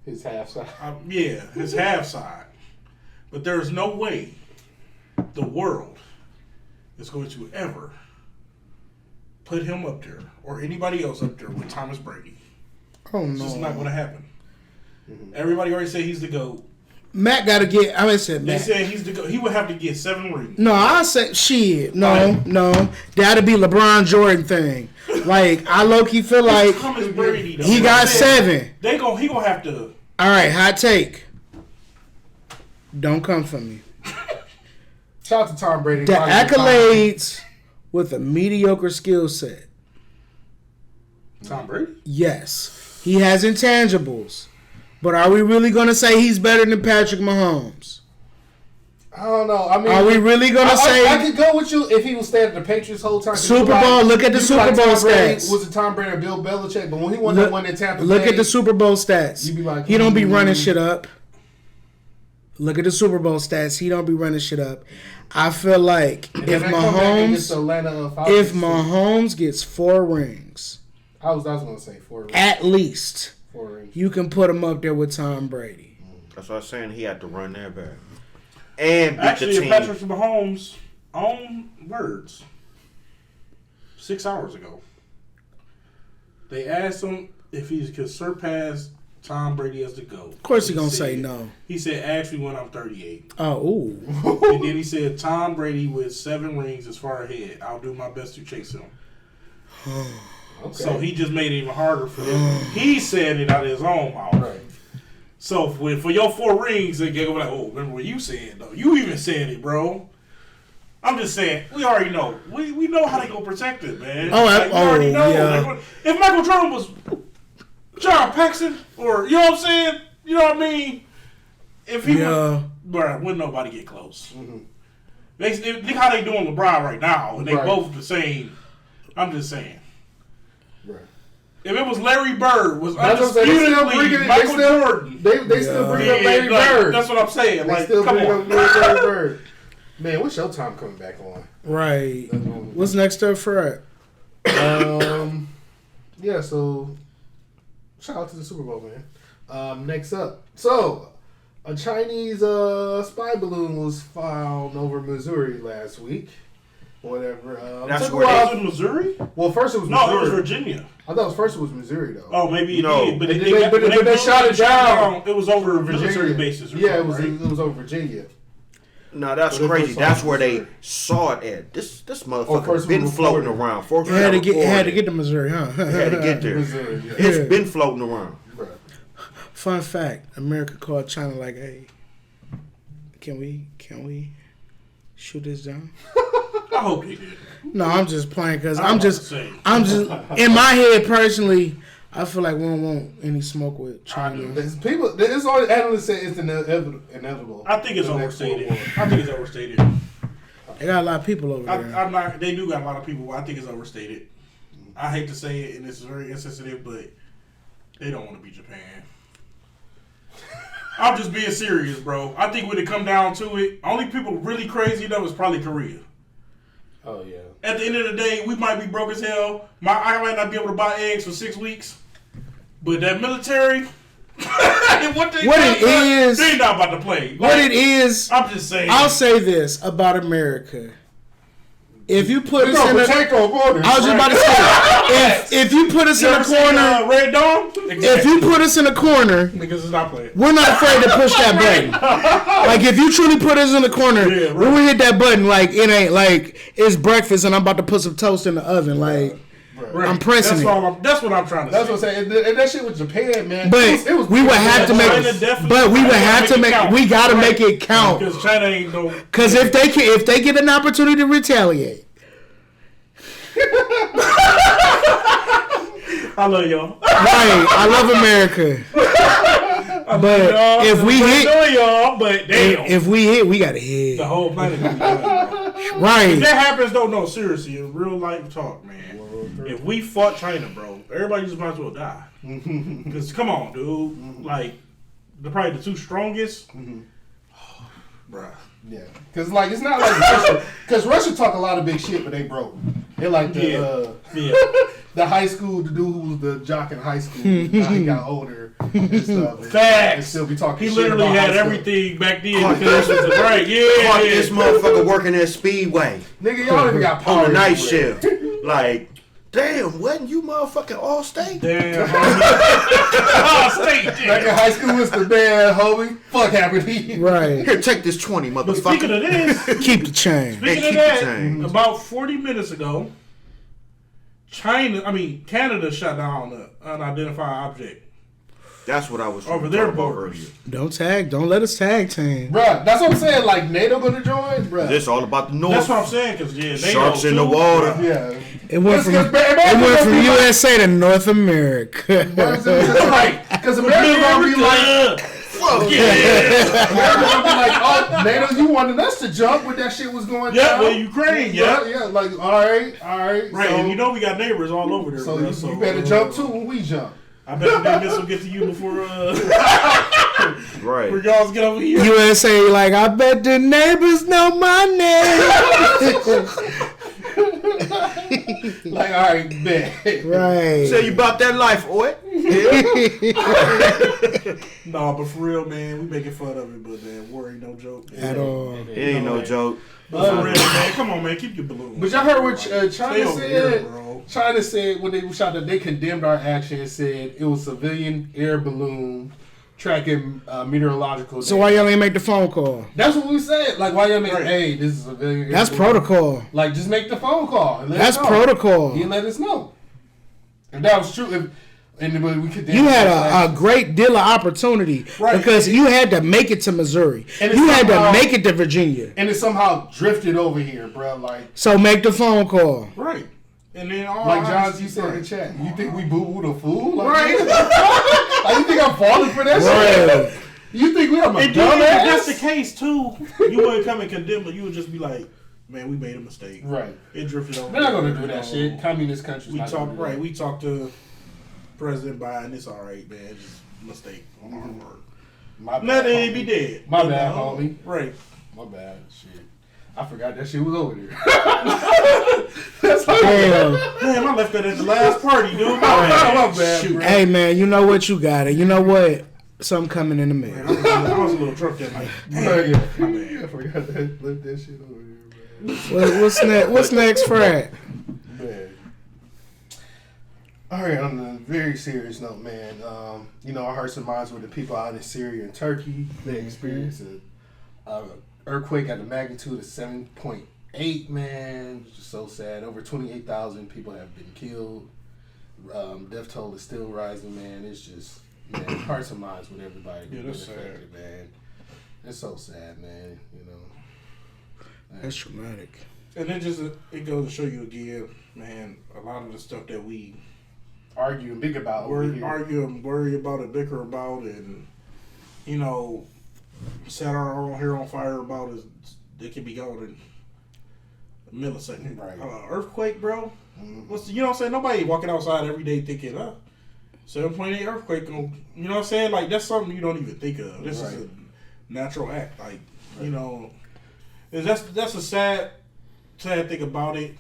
Speaker 2: his half side.
Speaker 4: His half side. But there is no way the world is going to ever put him up there or anybody else up there with Thomas Brady.
Speaker 1: Oh no,
Speaker 4: it's just not going to happen. Everybody already said he's the GOAT.
Speaker 1: Matt got to get. I said Matt.
Speaker 4: They said he's the GOAT. He would have to get 7 rings.
Speaker 1: No, I said shit. No, that'd be LeBron Jordan thing. Like I low key feel like
Speaker 4: Brady,
Speaker 1: he got 7.
Speaker 4: He gonna have to.
Speaker 1: All right, hot take. Don't come for me.
Speaker 2: Shout out to Tom Brady.
Speaker 1: The accolades with a mediocre skill set.
Speaker 4: Tom Brady?
Speaker 1: Yes, he has intangibles. But are we really going to say he's better than Patrick Mahomes?
Speaker 2: I don't know. I mean,
Speaker 1: are we really going to say?
Speaker 2: I could go with you if he was staying at the Patriots whole time.
Speaker 1: Super Bowl. Look at the Super Bowl stats.
Speaker 2: Was it Tom Brady or Bill Belichick? But when he won that one in Tampa Bay,
Speaker 1: look at the Super Bowl stats.
Speaker 2: You be like,
Speaker 1: he don't be running shit up. Look at the Super Bowl stats. He don't be running shit up. I feel like if Mahomes gets 4 rings,
Speaker 2: I was going to say 4 rings
Speaker 1: at least. You can put him up there with Tom Brady.
Speaker 3: That's what I was saying. He had to run that back. And
Speaker 4: actually, if Patrick Mahomes' own words 6 hours ago, they asked him if he could surpass Tom Brady as the GOAT.
Speaker 1: Of course, he's gonna say no.
Speaker 4: He said, "Actually, when I'm 38."
Speaker 1: Oh, ooh.
Speaker 4: And then he said, "Tom Brady with 7 rings is far ahead. I'll do my best to chase him." Okay. So he just made it even harder for him. He said it out of his own mouth.
Speaker 2: Right.
Speaker 4: So for your 4 rings, they get like, "Oh, remember what you said though? You even said it, bro." I'm just saying, we already know. We know how they gonna protect it, man.
Speaker 1: Oh, we already know.
Speaker 4: Yeah. If Michael Jordan was John Paxson, or you know what I'm saying, you know what I mean? If he was, bro, wouldn't nobody get close. They look how they doing LeBron right now, and they both the same. I'm just saying. Right. If it was Larry Bird, was undisputedly Michael Jordan.
Speaker 2: They still bring up Larry Bird.
Speaker 4: That's what I'm saying.
Speaker 2: They still bring up Larry Bird. Man, what's your time coming back on?
Speaker 1: Right. What's next up for it?
Speaker 2: Yeah, so shout out to the Super Bowl, man. Next up. So, a Chinese spy balloon was found over Missouri last week. Whatever.
Speaker 4: That's where it was in Missouri?
Speaker 2: Well, first it was Missouri.
Speaker 4: No, it was Virginia.
Speaker 2: I thought first it was Missouri, though.
Speaker 4: Oh, maybe it did. But
Speaker 2: they shot it down.
Speaker 4: It was over military bases.
Speaker 2: Yeah, it was over Virginia.
Speaker 3: No, that's crazy. That's where they saw it at. This motherfucker been floating around.
Speaker 1: Had to get to Missouri, huh?
Speaker 3: Had to get there.
Speaker 2: Missouri, yeah.
Speaker 3: It's been floating around.
Speaker 1: Fun fact: America called China like, "Hey, can we shoot this down?"
Speaker 4: I hope they did.
Speaker 1: No, I'm just playing because I'm just in my head personally. I feel like we don't want any smoke with China.
Speaker 2: There's always analysts say it's inevitable.
Speaker 4: I think it's overstated.
Speaker 1: They got a lot of people over there.
Speaker 4: They do got a lot of people. I think it's overstated. I hate to say it, and it's very insensitive, but they don't want to be Japan. I'm just being serious, bro. I think when it come down to it, only people really crazy though is probably Korea.
Speaker 2: Oh yeah.
Speaker 4: At the end of the day, we might be broke as hell. I might not be able to buy eggs for 6 weeks, but that military. What it
Speaker 1: is,
Speaker 4: they not about to play.
Speaker 1: What it is,
Speaker 4: I'm just saying.
Speaker 1: I'll say this about America. If you put us in
Speaker 2: protect our borders.
Speaker 1: I was just about to say, if you put us in a corner,
Speaker 4: Red Dawn. Exactly.
Speaker 1: If you put us in a corner,
Speaker 4: niggas is not playing.
Speaker 1: We're not afraid to push that button. Like if you truly put us in the corner, when we hit that button, like it ain't like it's breakfast and I'm about to put some toast in the oven. Like I'm pressing it.
Speaker 4: That's what I'm trying to say.
Speaker 2: That's what I'm saying. And that shit with Japan, man.
Speaker 1: But
Speaker 2: it was
Speaker 1: we would have to make. But we would have to make. We gotta make it count.
Speaker 4: Because China ain't no.
Speaker 1: Because if they get an opportunity to retaliate.
Speaker 4: I love y'all.
Speaker 1: Right, I love America. But if we hit,
Speaker 4: y'all, but damn.
Speaker 1: If we hit, we gotta hit.
Speaker 4: The whole planet gonna be done.
Speaker 1: Right.
Speaker 4: If that happens, though, no, seriously, in real life talk, man. If we fought China, bro, everybody just might as well die. Because come on, dude, like they're probably the two strongest. Bruh.
Speaker 2: Yeah, because like it's not like Russia. Because Russia talk a lot of big shit, but they broke. They're like the the high school, the dude who was the jock in high school. Now he got older and stuff.
Speaker 4: Facts.
Speaker 2: And still be talking.
Speaker 4: He
Speaker 2: shit
Speaker 4: literally
Speaker 2: about
Speaker 4: had everything back then. Because it was right. Yeah.
Speaker 3: This motherfucker working at Speedway.
Speaker 2: Nigga, y'all even got power
Speaker 3: on the night shift. Like. Damn, wasn't you motherfucking All-State?
Speaker 4: Damn, All-State.
Speaker 2: Back in high school was the man, homie. Fuck happened to you.
Speaker 1: Right.
Speaker 3: Here, take this 20, motherfucker.
Speaker 4: But speaking of this,
Speaker 1: keep the change.
Speaker 4: Speaking of that, about 40 minutes ago, Canada shut down an unidentified object.
Speaker 3: That's what I was
Speaker 4: over their borders.
Speaker 1: Don't let us tag team.
Speaker 2: Bruh, that's what I'm saying. Like, NATO gonna join? Bruh.
Speaker 3: This all about the North.
Speaker 4: That's what I'm saying, because,
Speaker 3: Sharks in the water.
Speaker 2: Yeah.
Speaker 1: It went from USA to North America.
Speaker 2: Right. Because America gonna be like, fuck yeah. America gonna be like, oh, NATO, you wanted us to jump when that shit was going down.
Speaker 4: Yeah, well, Ukraine,
Speaker 2: yeah. Like, all right.
Speaker 4: Right, so, and we got neighbors all over there.
Speaker 2: So you better jump too when we jump.
Speaker 4: I bet the missile get to you before
Speaker 3: right.
Speaker 4: For y'all get over here.
Speaker 1: USA like, I bet the neighbors know my
Speaker 2: name. Like, all right, bet.
Speaker 1: Right.
Speaker 3: Say you about that life, oi.
Speaker 4: Nah, but for real, man, we making fun of it, but man, war ain't no joke.
Speaker 1: At all.
Speaker 3: It ain't no joke.
Speaker 4: But for real, man, come on, man, keep your balloon.
Speaker 2: But y'all heard what China said?
Speaker 4: Here, bro.
Speaker 2: China said when they shot that they condemned our action and said it was civilian air balloon tracking meteorological data.
Speaker 1: So why y'all ain't make the phone call?
Speaker 2: That's what we said. Like, why y'all make, hey, this is civilian air
Speaker 1: That's
Speaker 2: balloon.
Speaker 1: protocol.
Speaker 2: Like, just make the phone call. And let
Speaker 1: That's
Speaker 2: us know.
Speaker 1: protocol.
Speaker 2: You let us know. If that was true, we could.
Speaker 1: You had a great deal of opportunity because you had to make it to Missouri. You had to make it to Virginia.
Speaker 2: And it somehow drifted over here, bro. Like,
Speaker 1: so make the phone call.
Speaker 4: Right. And then
Speaker 2: like John, you said in the chat, you think we boo-booed a fool? Like, right. Like, you think I'm falling for that shit? You think we are my dumbass? If
Speaker 4: that's the case, too, you wouldn't come and condemn it. You would just be like, man, we made a mistake.
Speaker 2: Right.
Speaker 4: It drifted over.
Speaker 2: They're not going to do that shit. Communist countries.
Speaker 4: We talked to President Biden. It's all right, man. Just a mistake on our part.
Speaker 2: My bad,
Speaker 4: let it be dead.
Speaker 2: My bad, homie.
Speaker 4: Right.
Speaker 2: My bad. Shit. I forgot that shit was over there.
Speaker 1: Damn,
Speaker 4: I left that at the last party, dude. My
Speaker 2: bad,
Speaker 4: shoot.
Speaker 1: Hey, man, you know what? You got it. You know what? Something coming in the mail.
Speaker 4: I was a little drunk that night.
Speaker 2: I forgot that. Left that shit over here,
Speaker 1: man. What's next, Fred?
Speaker 2: Man. All right, on a very serious note, man. Our hearts and minds with the people out in Syria and Turkey. They experienced a earthquake at the magnitude of 7.8, man. It's just so sad. Over 28,000 people have been killed. Death toll is still rising, man. It's just, man, hearts and minds with everybody being affected, man. It's so sad, man.
Speaker 1: That's traumatic.
Speaker 4: And it goes to show you again, man, a lot of the stuff that we
Speaker 2: argue and big about,
Speaker 4: worry about and bicker about, and set our own hair on fire about is it can be gone in a millisecond.
Speaker 2: Right.
Speaker 4: Earthquake, bro. Mm-hmm. You know what I'm saying? Nobody walking outside every day thinking, 7.8 earthquake. You know what I'm saying? Like, that's something you don't even think of. This is a natural act. Like, you know, that's a sad thing about it.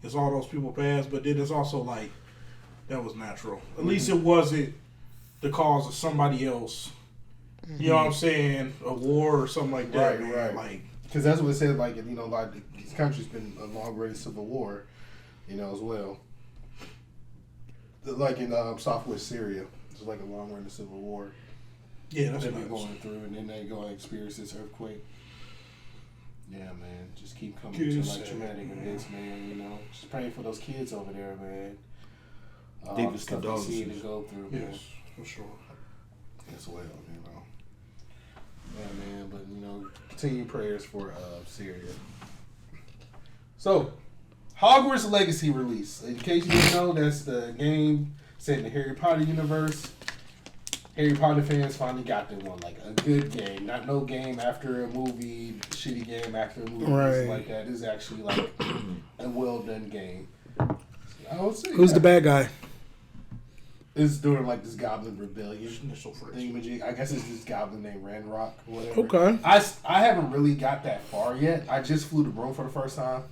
Speaker 4: It's all those people passed, but then it's also like, that was natural. At least it wasn't the cause of somebody else. You know what I'm saying? A war or something like that.
Speaker 2: Right.
Speaker 4: Like,
Speaker 2: because that's what it said. Like, you know, like these countries been a long-running civil war, you know, as well. Like in Southwest Syria, it's like a long-running civil war.
Speaker 4: Yeah, that's
Speaker 2: they've
Speaker 4: nice.
Speaker 2: been going through, and then they go and experience this earthquake. Yeah, man, just keep coming to like traumatic events, man. You know, just praying for those kids over there, man.
Speaker 3: Deepest
Speaker 2: stuff they see
Speaker 3: condolences.
Speaker 2: and go through, man.
Speaker 4: Yes, for sure.
Speaker 2: As well, you know. Yeah, man, but you know, continue prayers for Syria. So, Hogwarts Legacy release. In case you didn't know, that's the game set in the Harry Potter universe. Harry Potter fans finally got them one, like a good game, not no game after a movie, shitty game after a movie, something like that. This is actually like a well done game. I would say,
Speaker 1: Who's the bad guy?
Speaker 2: It's during like this Goblin Rebellion
Speaker 4: Initial phrase.
Speaker 2: thingamajig. I guess it's this goblin named Ranrock or whatever.
Speaker 1: Okay.
Speaker 2: I haven't really got that far yet. I just flew the broom for the first time.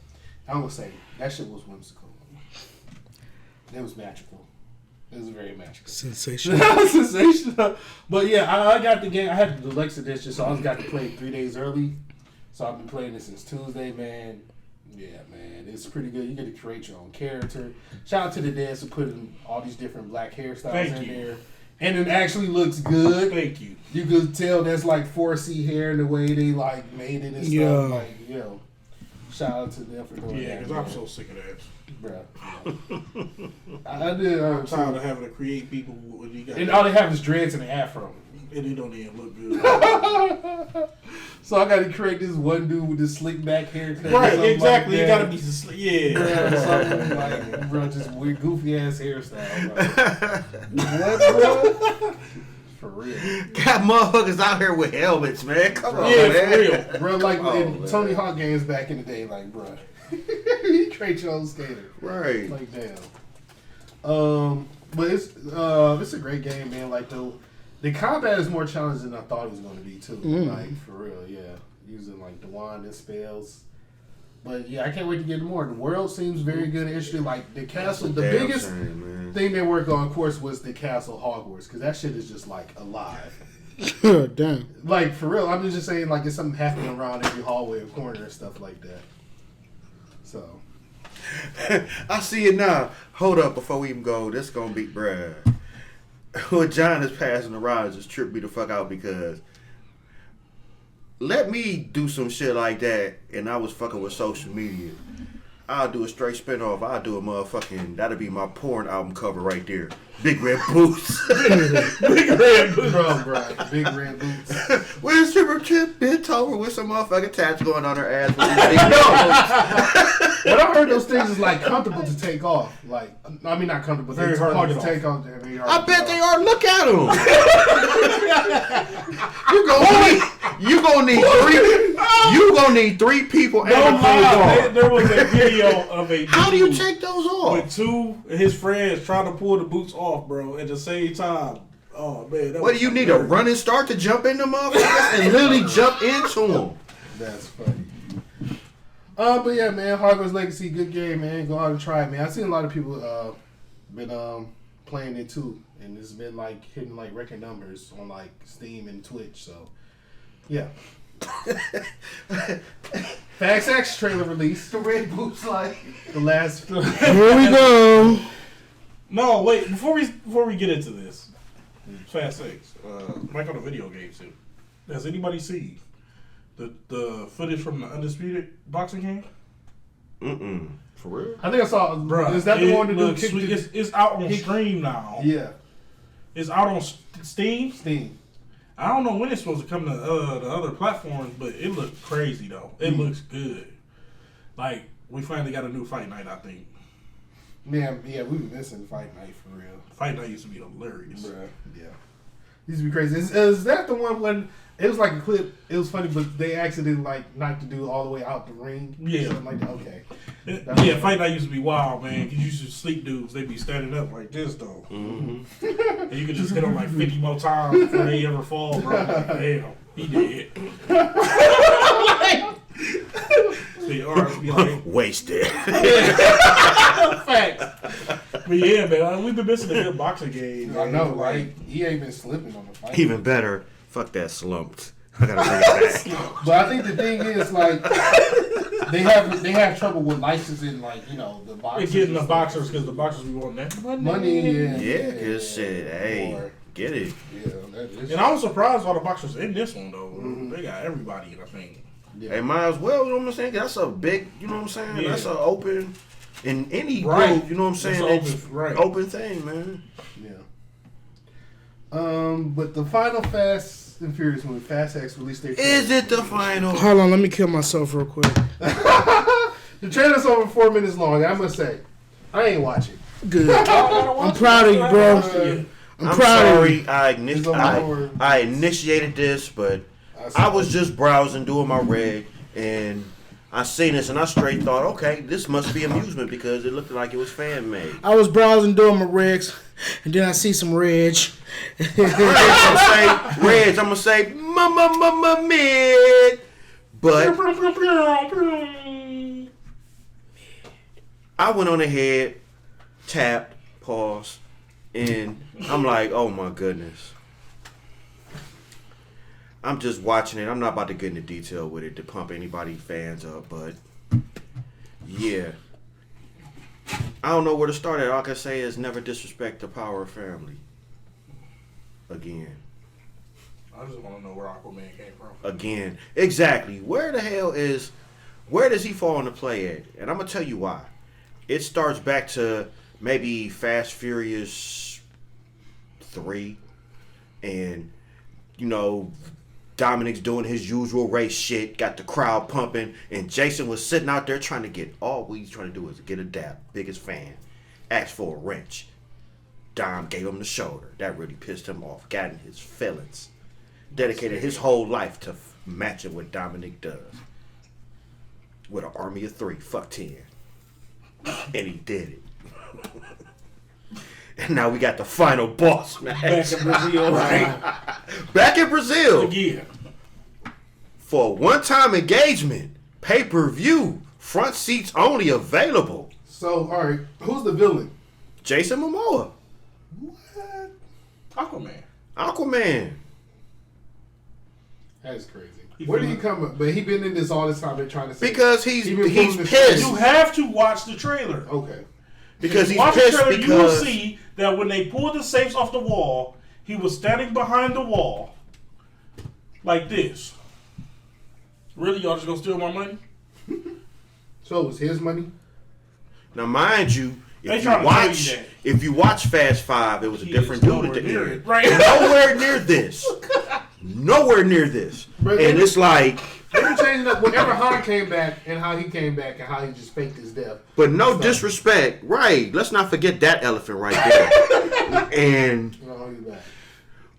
Speaker 2: I'm gonna say that shit was whimsical. It was magical. It was very magical.
Speaker 1: Sensational.
Speaker 2: Sensational. But yeah, I got the game. I had the deluxe edition, so I just got to play it 3 days early. So I've been playing it since Tuesday, man. Yeah, man, it's pretty good. You get to create your own character. Shout out to the devs for putting all these different black hairstyles in there. And it actually looks good.
Speaker 4: Thank you.
Speaker 2: You could tell that's like 4C hair and the way they like made it and stuff.
Speaker 1: Yeah.
Speaker 2: Like, yo, shout out to them for doing that.
Speaker 4: Yeah, because I'm so sick of that.
Speaker 2: Bruh. I did.
Speaker 4: I'm tired of having to create people when you got.
Speaker 2: And all they have is dreads and an afro.
Speaker 4: And it don't even look good.
Speaker 2: So I got to create this one dude with this slick back haircut.
Speaker 4: Right, exactly.
Speaker 2: Like
Speaker 4: You gotta be yeah.
Speaker 2: something like, bro, just weird, goofy ass hairstyle. What, bro? For real.
Speaker 3: Got motherfuckers out here with helmets, man. Come on,
Speaker 4: Yeah,
Speaker 3: man.
Speaker 4: for real.
Speaker 2: Bro, like in
Speaker 3: man.
Speaker 2: Tony Hawk games back in the day, like, bro, you create your own skater.
Speaker 3: Right.
Speaker 2: Like, damn. But it's a great game, man. Like the combat is more challenging than I thought it was going to be too. Like for real, yeah. Using like the wand and spells. But yeah, I can't wait to get more. The world seems very good and interesting. Like the castle, the
Speaker 3: Damn
Speaker 2: biggest
Speaker 3: shame,
Speaker 2: thing they worked on, of course, was the castle Hogwarts, because that shit is just like alive.
Speaker 1: Damn.
Speaker 2: Like for real, I'm just saying like it's something happening around every hallway or corner and stuff like that. So.
Speaker 3: I see it now. Hold up before we even go. This gonna be bruh. What John is passing the ride just tripped me the fuck out because let me do some shit like that and I was fucking with social media. I'll do a straight spinoff. I'll do a motherfucking, that'll be my porn album cover right there. Big red boots.
Speaker 2: Big red boots. Bro. Big red boots.
Speaker 3: Where's stripper chip bent over with some motherfucking tats going on her ass with these big nose.
Speaker 2: But I heard those things is like comfortable to take off. Like, I mean, not comfortable.
Speaker 4: Very
Speaker 2: It's
Speaker 4: hard
Speaker 2: hard
Speaker 4: to
Speaker 2: to
Speaker 4: get
Speaker 2: take off. Very hard
Speaker 3: I
Speaker 2: to
Speaker 3: bet
Speaker 2: take
Speaker 3: they
Speaker 2: off.
Speaker 3: are. Look at them. You gonna need three. You gonna need 3 people and
Speaker 4: Don't
Speaker 3: a
Speaker 4: lie.
Speaker 3: guard.
Speaker 4: There was a video of a
Speaker 3: How do you
Speaker 4: dude
Speaker 3: take those
Speaker 4: with
Speaker 3: off?
Speaker 4: 2 of his friends trying to pull the boots off, bro, at the same time. Oh man, that
Speaker 3: What
Speaker 4: was
Speaker 3: do you need, a running start to jump into motherfuckers and literally jump into them?
Speaker 2: That's funny. But yeah, man, Hogwarts Legacy, good game, man. Go out and try it, man. I've seen a lot of people been playing it too, and it's been like hitting like record numbers on like Steam and Twitch. So yeah. Facts X trailer release.
Speaker 3: The red boots like
Speaker 2: The last.
Speaker 1: Here we go.
Speaker 4: No, wait. Before we get into this, Fast X, Mike on the video game too. Has anybody seen the footage from the Undisputed boxing game?
Speaker 3: For real?
Speaker 2: I think I saw.
Speaker 4: Bruh,
Speaker 2: is that the one to do?
Speaker 4: looks sweet. It's out on Stream now.
Speaker 2: Yeah,
Speaker 4: It's out on Steam.
Speaker 2: Steam.
Speaker 4: I don't know when it's supposed to come to the other platforms, but it looks crazy though. It looks good. Like we finally got a new fight night, I think.
Speaker 2: Man, yeah, we've been missing Fight Night for real.
Speaker 4: Fight night used to be hilarious.
Speaker 2: Bruh, yeah. Used to be crazy. Is that the one when It was like a clip. It was funny, but they accidentally like knocked the dude all the way out the ring.
Speaker 4: Yeah.
Speaker 2: Something like that. Okay.
Speaker 4: Yeah, fight night used to be wild, man. Because you used to sleep dudes. They be standing up like this, though. Mm-hmm. And you could just hit them like 50 more times before they ever fall, bro. Like, damn, he did. The arms be like
Speaker 3: wasted.
Speaker 4: Facts. But yeah, man, we've been missing a good boxing game.
Speaker 2: I know, right? He ain't been slipping on the fight.
Speaker 3: Even better, fuck that slumped. I gotta bring it back.
Speaker 2: But I think the thing is, like, they have trouble with licensing, like, you know, the boxers.
Speaker 4: Getting the boxers because the boxers be wanting that
Speaker 2: money.
Speaker 3: Yeah, cause shit, hey, get it.
Speaker 2: Yeah, that is.
Speaker 4: And I was surprised by the boxers in this one though. Mm-hmm. They got everybody in, I think.
Speaker 3: Yeah. Hey, might as well, you know what I'm saying? That's a big, you know what I'm saying?
Speaker 4: Yeah.
Speaker 3: That's an open, in any
Speaker 4: right.
Speaker 3: group, you know what I'm saying? It's open thing, man.
Speaker 2: Yeah. But the final Fast and Furious movie, Fast X, released their trailer.
Speaker 3: Is it the final?
Speaker 1: Hold on, let me kill myself real quick.
Speaker 2: The trailer's over 4 minutes long. I must say, I ain't watching.
Speaker 1: Good. I'm proud of you, bro. I'm proud of you.
Speaker 3: I initiated this, but I was just browsing, doing my reg, and I seen this, and I straight thought, okay, this must be amusement because it looked like it was fan made.
Speaker 1: I was browsing, doing my regs, and then I see some reg.
Speaker 3: I'm gonna say mid, but I went on ahead, tapped, paused, and I'm like, oh my goodness. I'm just watching it. I'm not about to get into detail with it to pump anybody fans up, but yeah. I don't know where to start at. All I can say is never disrespect the power of family. Again.
Speaker 4: I just want to know where Aquaman came from.
Speaker 3: Again. Exactly. Where does he fall into play at? And I'm going to tell you why. It starts back to maybe Fast Furious 3. And, you know, Dominic's doing his usual race shit, got the crowd pumping, and Jason was sitting out there trying to get, all he's trying to do is get a dap. Biggest fan. Asked for a wrench. Dom gave him the shoulder. That really pissed him off. Got in his feelings. Dedicated his whole life to matching what Dominic does. With an army of 3, fuck 10. And he did it. And now we got the final boss match.
Speaker 4: Back in Brazil.
Speaker 3: Right. Back in Brazil.
Speaker 4: Again.
Speaker 3: For a one-time engagement. Pay-per-view. Front seats only available.
Speaker 2: So, alright, who's the villain?
Speaker 3: Jason Momoa.
Speaker 2: What?
Speaker 3: Aquaman.
Speaker 2: That is crazy. Where did he come up? But he been in this all this time. They're trying to say
Speaker 3: because he's pissed.
Speaker 4: You have to watch the trailer.
Speaker 2: Okay.
Speaker 3: Because he's
Speaker 4: watch
Speaker 3: pissed
Speaker 4: the trailer,
Speaker 3: because
Speaker 4: you will see that when they pulled the safes off the wall, he was standing behind the wall like this. Really, y'all just gonna steal my money?
Speaker 2: So it was his money?
Speaker 3: Now, mind you, if you watch Fast 5, it was a different dude at the end.
Speaker 4: Right.
Speaker 3: Nowhere near this. Nowhere near this.
Speaker 2: But
Speaker 3: and it's like...
Speaker 2: They were changing up whenever Han came back and how he came back and how he just faked his death.
Speaker 3: But no disrespect. Right. Let's not forget that elephant right there. And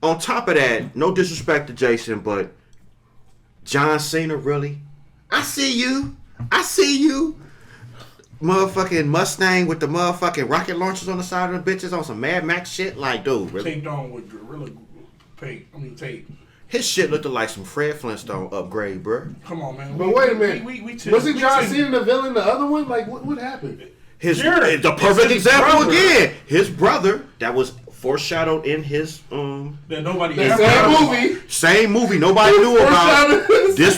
Speaker 3: on top of that, no disrespect to Jason, but John Cena, really? I see you. Motherfucking Mustang with the motherfucking rocket launchers on the side of the bitches on some Mad Max shit. Like, dude, really?
Speaker 4: Taped on with Gorilla tape.
Speaker 3: His shit looked like some Fred Flintstone upgrade, bro.
Speaker 4: Come on, man.
Speaker 2: But wait a minute. Wasn't John Cena the villain, the other one? Like, what happened?
Speaker 3: The perfect example again. His brother, that was foreshadowed in his
Speaker 4: that nobody
Speaker 3: same movie nobody knew about. This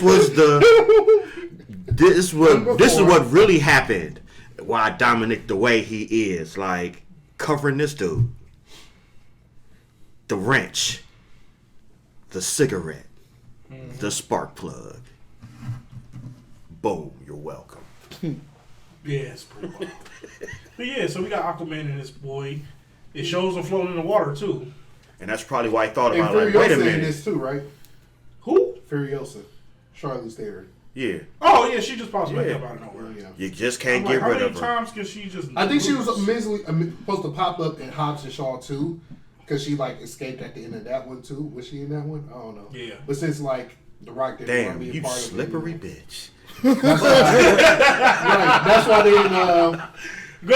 Speaker 3: is what really happened. Why Dominic the way he is, like covering this dude. The wrench. The cigarette. Mm-hmm. The spark plug. Boom, you're welcome.
Speaker 4: Yeah, it's pretty cool. But yeah, so we got Aquaman and this boy. It shows him floating in the water too.
Speaker 3: And that's probably why I thought about
Speaker 2: it.
Speaker 3: Like, wait a minute.
Speaker 2: In this too, right?
Speaker 4: Who?
Speaker 2: Furiosa. Charlize Theron.
Speaker 3: Yeah.
Speaker 4: Oh yeah, she just pops back up out of nowhere.
Speaker 3: Yeah. You just can't get rid of her.
Speaker 4: How many times can she just?
Speaker 2: I think she was supposed to pop up in Hobbs and Shaw too. because she like escaped at the end of that one too. Was she in that one? I don't know.
Speaker 4: Yeah.
Speaker 2: But since like The Rock didn't want to be a part of it.
Speaker 3: Slippery bitch.
Speaker 2: That's why they didn't.
Speaker 4: Gonna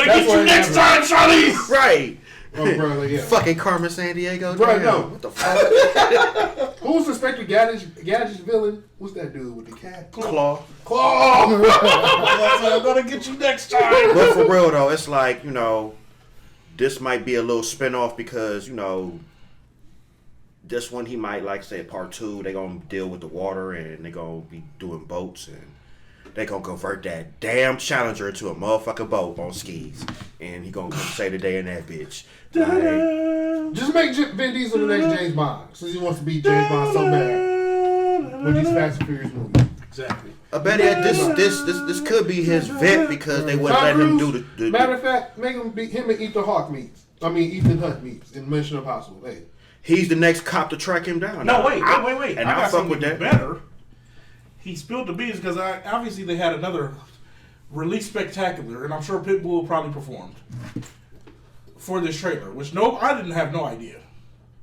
Speaker 4: get you next time, Charlize.
Speaker 3: Right.
Speaker 2: Oh, bro, like, yeah.
Speaker 3: Fucking Carmen Sandiego.
Speaker 2: Bro,
Speaker 3: Damn.
Speaker 2: no.
Speaker 3: What the fuck?
Speaker 2: Who's Inspector Gadget's villain? What's that dude with the cat?
Speaker 3: Claw.
Speaker 4: I'm gonna get you next time.
Speaker 3: But for real though, it's like, this might be a little spinoff because, this one he might, like say part 2, they gonna deal with the water and they gonna be doing boats and they gonna convert that damn Challenger into a motherfucking boat on skis. And he gonna come save the day in that bitch. Like,
Speaker 2: just make Vin Diesel the next James Bond, since he wants to be James Bond so bad with these Fast and Furious movies.
Speaker 4: Exactly.
Speaker 3: I bet this could be his vet because they wouldn't let him do the
Speaker 2: Matter of fact, make him and Ethan Hawke meets. I mean Ethan Hunt meets in Mission Impossible. Hey,
Speaker 3: he's the next cop to track him down.
Speaker 4: No, wait.
Speaker 3: And
Speaker 4: I
Speaker 3: I
Speaker 4: got
Speaker 3: fuck with that.
Speaker 4: better. He spilled the beans because obviously they had another release spectacular, and I'm sure Pitbull will probably performed for this trailer, which I didn't have no idea.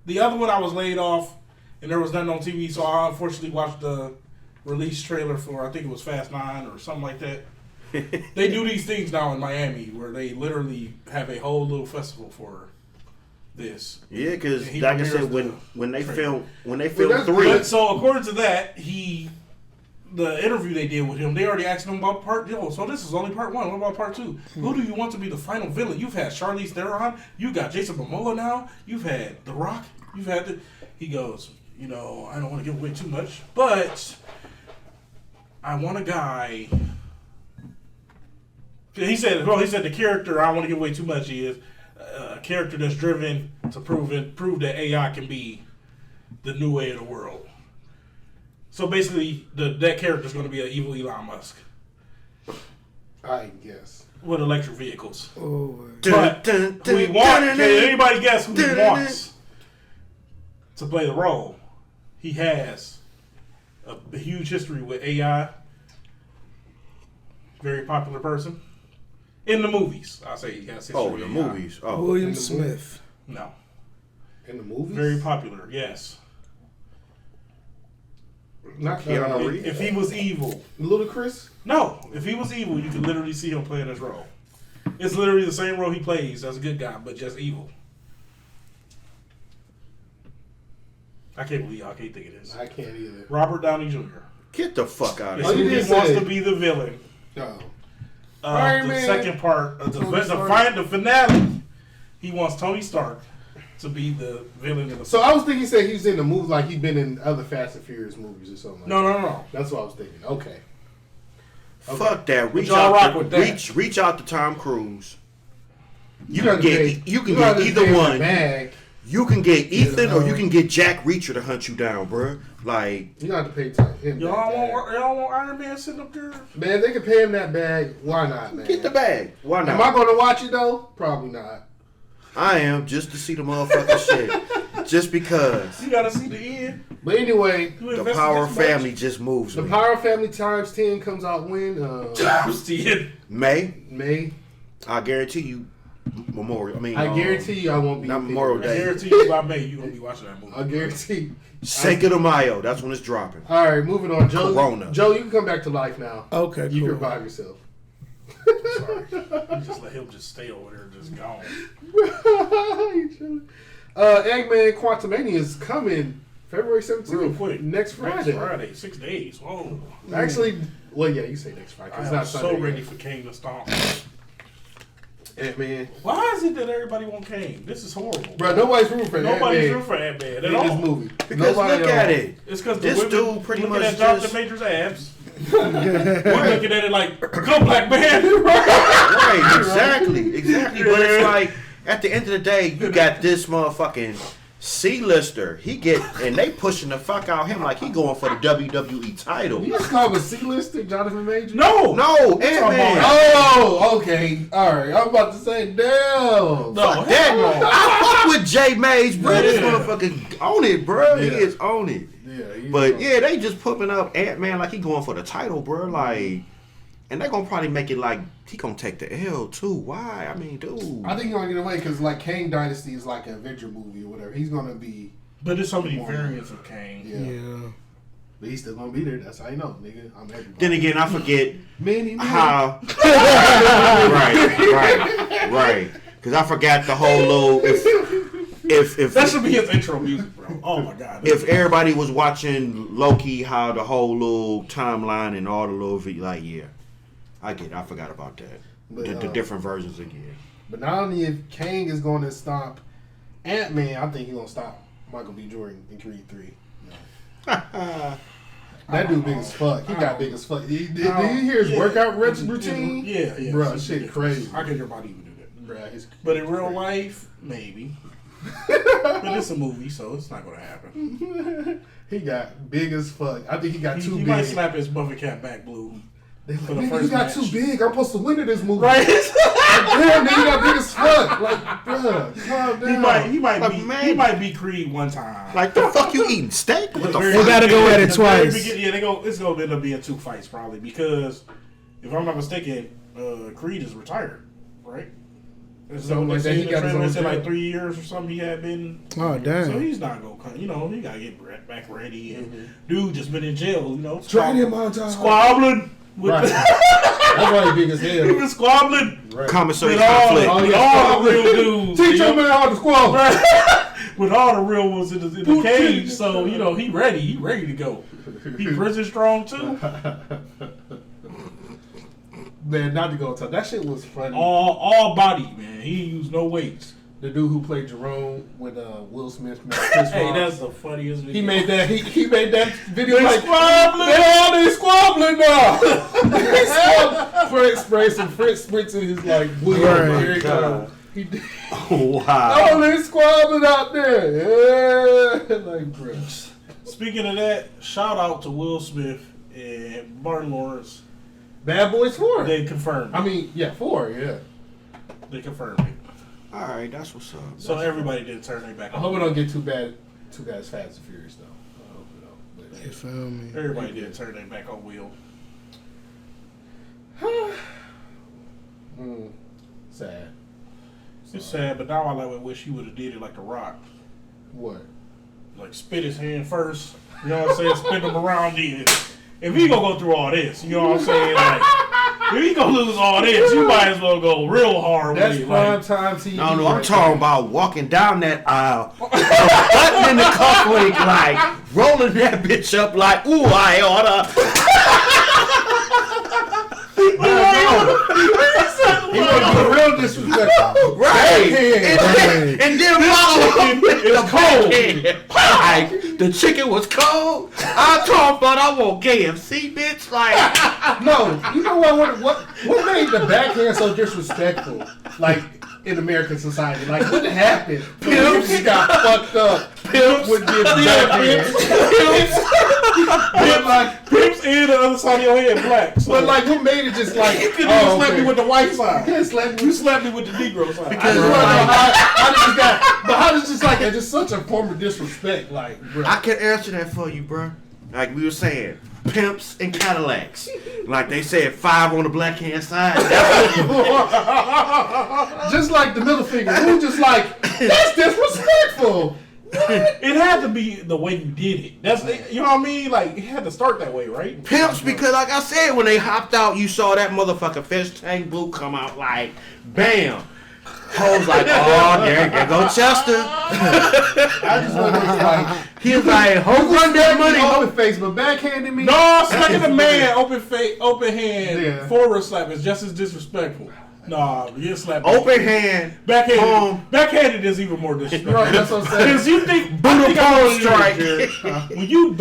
Speaker 4: The other one I was laid off, and there was nothing on TV, so I unfortunately watched the release trailer for, I think it was Fast 9 or something like that. They do these things now in Miami where they literally have a whole little festival for this.
Speaker 3: Yeah, because like I said, when they film 3.
Speaker 4: But, so according to that, the interview they did with him, they already asked him about part. So this is only part 1. What about part 2? Who do you want to be the final villain? You've had Charlize Theron. You got Jason Momoa now. You've had The Rock. You've had He goes, I don't want to give away too much, but I want a guy. He said the character, I don't want to give away too much, is a character that's driven to prove that AI can be the new way of the world. So basically, that character is going to be an evil Elon Musk.
Speaker 2: I guess.
Speaker 4: With electric vehicles.
Speaker 1: Oh,
Speaker 4: But who he wants, can anybody guess who he wants to play the role? He has a huge history with AI. Very popular person. In the movies, I say he has history
Speaker 3: Oh,
Speaker 4: with
Speaker 3: the
Speaker 4: AI.
Speaker 3: movies. Oh.
Speaker 1: William Smith.
Speaker 4: No.
Speaker 2: In the movies?
Speaker 4: Very popular, yes.
Speaker 2: Not
Speaker 3: Keanu Reeves?
Speaker 4: If he was evil.
Speaker 2: Ludacris?
Speaker 4: No. If he was evil, you could literally see him playing this role. It's literally the same role he plays as a good guy, but just evil. I can't believe y'all can't think of this.
Speaker 2: I can't either.
Speaker 4: Robert Downey Jr.
Speaker 3: Get the fuck out of
Speaker 4: This
Speaker 3: here.
Speaker 2: you
Speaker 4: movie
Speaker 2: did
Speaker 4: wants
Speaker 2: say
Speaker 4: to
Speaker 2: it.
Speaker 4: be the villain.
Speaker 2: No.
Speaker 4: The
Speaker 2: Man.
Speaker 4: second part of the finale. He wants Tony Stark to be the villain in the.
Speaker 2: So I was thinking, he said he's in the movie like he'd been in other Fast and Furious movies or something. Like
Speaker 4: No.
Speaker 2: That's what I was thinking. Okay.
Speaker 3: Fuck that. Reach
Speaker 4: y'all rock
Speaker 3: out.
Speaker 4: with that.
Speaker 3: Reach out to Tom Cruise. You
Speaker 2: gotta
Speaker 3: can
Speaker 2: pay-
Speaker 3: get
Speaker 2: you
Speaker 3: either
Speaker 2: gotta pay
Speaker 3: one.
Speaker 2: the bag.
Speaker 3: You can get Ethan
Speaker 2: Yeah.
Speaker 3: or you can get Jack Reacher to hunt you down, bruh. Like,
Speaker 2: You don't have to pay him
Speaker 4: Y'all
Speaker 2: that bag.
Speaker 4: want Iron Man sitting up there?
Speaker 2: Man, they can pay him that bag. Why not, man?
Speaker 3: get the bag. Why not?
Speaker 2: Am I going to watch it though? Probably not.
Speaker 3: I am just to see the motherfucking shit. Just because
Speaker 4: You gotta see the end.
Speaker 2: But anyway,
Speaker 4: You
Speaker 3: the
Speaker 4: invested
Speaker 3: Power
Speaker 4: this much.
Speaker 3: Family just moves
Speaker 2: the
Speaker 3: me.
Speaker 2: Power Family times 10 comes out when?
Speaker 4: Times 10.
Speaker 2: May.
Speaker 3: I guarantee you, Memorial.
Speaker 2: I guarantee you I won't be.
Speaker 3: not
Speaker 2: in
Speaker 3: Memorial
Speaker 2: theaters.
Speaker 4: I
Speaker 3: Day.
Speaker 4: guarantee you by May you're gonna be watching that movie.
Speaker 2: I guarantee.
Speaker 3: Cinco de Mayo. That's when it's dropping.
Speaker 2: All right, moving on. Joe,
Speaker 3: Corona.
Speaker 2: Joe, you can come back to life now.
Speaker 1: Okay,
Speaker 2: You
Speaker 1: cool.
Speaker 2: can revive yourself.
Speaker 4: Sorry. You just let him just stay over there, just gone.
Speaker 2: Eggman Quantumania is coming February 17th.
Speaker 4: Real quick.
Speaker 2: Next Friday.
Speaker 4: Next Friday, 6 days. Whoa.
Speaker 2: Actually, well, yeah, you say next Friday. 'cause
Speaker 4: I
Speaker 2: It's
Speaker 4: am
Speaker 2: not
Speaker 4: so
Speaker 2: Sunday
Speaker 4: ready
Speaker 2: yet.
Speaker 4: for Kane to stomp.
Speaker 2: Ant-Man.
Speaker 4: Why is it that everybody want Kane? This is horrible.
Speaker 2: Bro, nobody's rooting for
Speaker 4: Nobody's
Speaker 2: Ant-Man
Speaker 4: rooting for Ant-Man at
Speaker 2: in
Speaker 4: all.
Speaker 2: this movie.
Speaker 3: Because
Speaker 2: Nobody
Speaker 3: look
Speaker 2: all.
Speaker 3: at it.
Speaker 4: It's because
Speaker 3: This dude pretty
Speaker 4: looking
Speaker 3: much
Speaker 4: at Jonathan
Speaker 3: just-
Speaker 4: Major's abs. We're looking at it like, come black man.
Speaker 3: Right, exactly. But it's like, at the end of the day, you got this motherfucking C-lister. And they pushing the fuck out him like he going for the WWE title.
Speaker 2: You just call him a C-lister, Jonathan Major?
Speaker 4: No.
Speaker 3: No, Ant-Man.
Speaker 2: Oh, okay. All right. I'm about to say, damn.
Speaker 4: No,
Speaker 3: Fuck that.
Speaker 4: hell no.
Speaker 3: I fuck with Jay Mays, bro. This
Speaker 4: Yeah.
Speaker 3: motherfucker on it, bro. He
Speaker 2: Yeah.
Speaker 3: is on it.
Speaker 2: Yeah,
Speaker 3: But yeah, they just pumping up Ant-Man like he going for the title, bro. Like, And they're gonna probably make it like he gonna take the L too. Why? I mean, dude.
Speaker 2: I think he's gonna get away because like Kang Dynasty is like an Avenger movie or whatever. He's gonna be.
Speaker 4: But there's so many variants of Kang.
Speaker 2: Yeah. But he's still gonna be there. That's how you know, nigga. I'm everybody.
Speaker 3: Then again, I forget
Speaker 2: many.
Speaker 3: how. right. Because I forgot the whole little. If
Speaker 4: that should be his intro music, bro. Oh my god.
Speaker 3: If everybody was watching Loki, how the whole little timeline and all the little like, yeah, I get it. I forgot about that. But, the different versions again.
Speaker 2: But not only if Kang is going to stop Ant-Man, I think he's gonna stop Michael B. Jordan in Creed 3. That dude big as fuck. He got big as fuck. Did you hear his workout routine?
Speaker 4: Yeah.
Speaker 2: Bro, shit crazy.
Speaker 4: I get everybody even do that.
Speaker 2: Bruh,
Speaker 4: but in real life, maybe. But it's a movie, so it's not gonna happen.
Speaker 2: He got big as fuck. I think he got too big.
Speaker 4: He might slap his buffet cap back blue.
Speaker 2: For the first match. Too big. I'm supposed to win in this movie.
Speaker 4: Right?
Speaker 2: Damn, nigga, you got big as fuck. Like, bruh, calm down.
Speaker 4: He might be Creed one time.
Speaker 3: Like, the fuck you eating steak? What the fuck?
Speaker 1: They gotta go at it twice.
Speaker 4: It's gonna end up being 2 fights probably because if I'm not mistaken, Creed is retired, right? So like that, he got his own like 3 years or something. He had been.
Speaker 1: Oh damn!
Speaker 4: So he's not gonna come. You know, he gotta get back ready. And dude just been in jail. You know, squabbling.
Speaker 2: Right. That's why he big as hell.
Speaker 4: He was squabbling.
Speaker 3: Right. Commissary conflict.
Speaker 4: With all the real dudes.
Speaker 2: Teach him how to squabble.
Speaker 4: With all the real ones in the cage. So you know he ready. He ready to go. He prison strong too.
Speaker 2: Man, not to go tough. That shit was funny.
Speaker 4: All body, man. He used no weights.
Speaker 2: The dude who played Jerome with Will Smith. Hey,
Speaker 4: that's the funniest video.
Speaker 2: He made that. He made that video
Speaker 4: they
Speaker 2: like squabbling now. Spray some French spritz in his like wig.
Speaker 3: Right.
Speaker 2: He did.
Speaker 3: Oh wow!
Speaker 2: Oh, they squabbling out there. Yeah, like bro.
Speaker 4: Speaking of that, shout out to Will Smith and Martin Lawrence.
Speaker 2: Bad Boys 4.
Speaker 4: They confirmed.
Speaker 2: I mean, yeah, 4. Yeah.
Speaker 4: They confirmed it.
Speaker 3: All right, that's what's up.
Speaker 4: So everybody did turn their back.
Speaker 2: I hope it don't get too bad as Fast and Furious though. I hope it don't. But,
Speaker 1: you feel me?
Speaker 4: Everybody did turn their back on Will.
Speaker 2: Sad.
Speaker 4: It's sad, but now I wish he would have did it like The Rock.
Speaker 2: What?
Speaker 4: Like spit his hand first. You know what I'm saying? Spin him around then. If he gonna go through all this, you know what I'm saying? Like, if he gonna lose all this, you might as well go real hard with it.
Speaker 2: That's prime time TV.
Speaker 3: No, I'm talking about walking down that aisle, buttoning the cufflink, like rolling that bitch up, like, ooh, I oughta.
Speaker 2: He was real disrespectful.
Speaker 3: Right. And then
Speaker 4: it's cold.
Speaker 3: Like, the chicken was cold. I talking about I want KFC, bitch. Like,
Speaker 2: no, you know what made the backhand so disrespectful? Like in American society, like what happened? Pimps got fucked up. Pimps would get backhands.
Speaker 4: Pimps and the other side of your head black. So.
Speaker 2: But like, what made it just like?
Speaker 4: You couldn't even slap me with the white side.
Speaker 2: You
Speaker 4: slapped me with the Negro side.
Speaker 2: Because how does just like it's just such a form of disrespect? Like, bro.
Speaker 3: I can answer that for you, bro. Like we were saying, pimps and Cadillacs. Like they said, 5 on the black hand side.
Speaker 2: Just like the middle finger. We were just like, that's disrespectful.
Speaker 4: It had to be the way you did it. That's you know what I mean. Like it had to start that way, right?
Speaker 3: Pimps, because like I said, when they hopped out, you saw that motherfucking fish tank blue come out like, bam. Hoes like, oh, there go Chester.
Speaker 2: I just want to like,
Speaker 3: he was like, ho, run that money.
Speaker 2: Open face, but backhanded me.
Speaker 4: No, smacking a man open hand, forward slap is just as disrespectful. Nah, you slap
Speaker 3: open hand,
Speaker 4: backhanded is even more disrespectful.
Speaker 2: Right, that's what I'm saying.
Speaker 4: Because you think
Speaker 3: Buddha strike.
Speaker 4: When you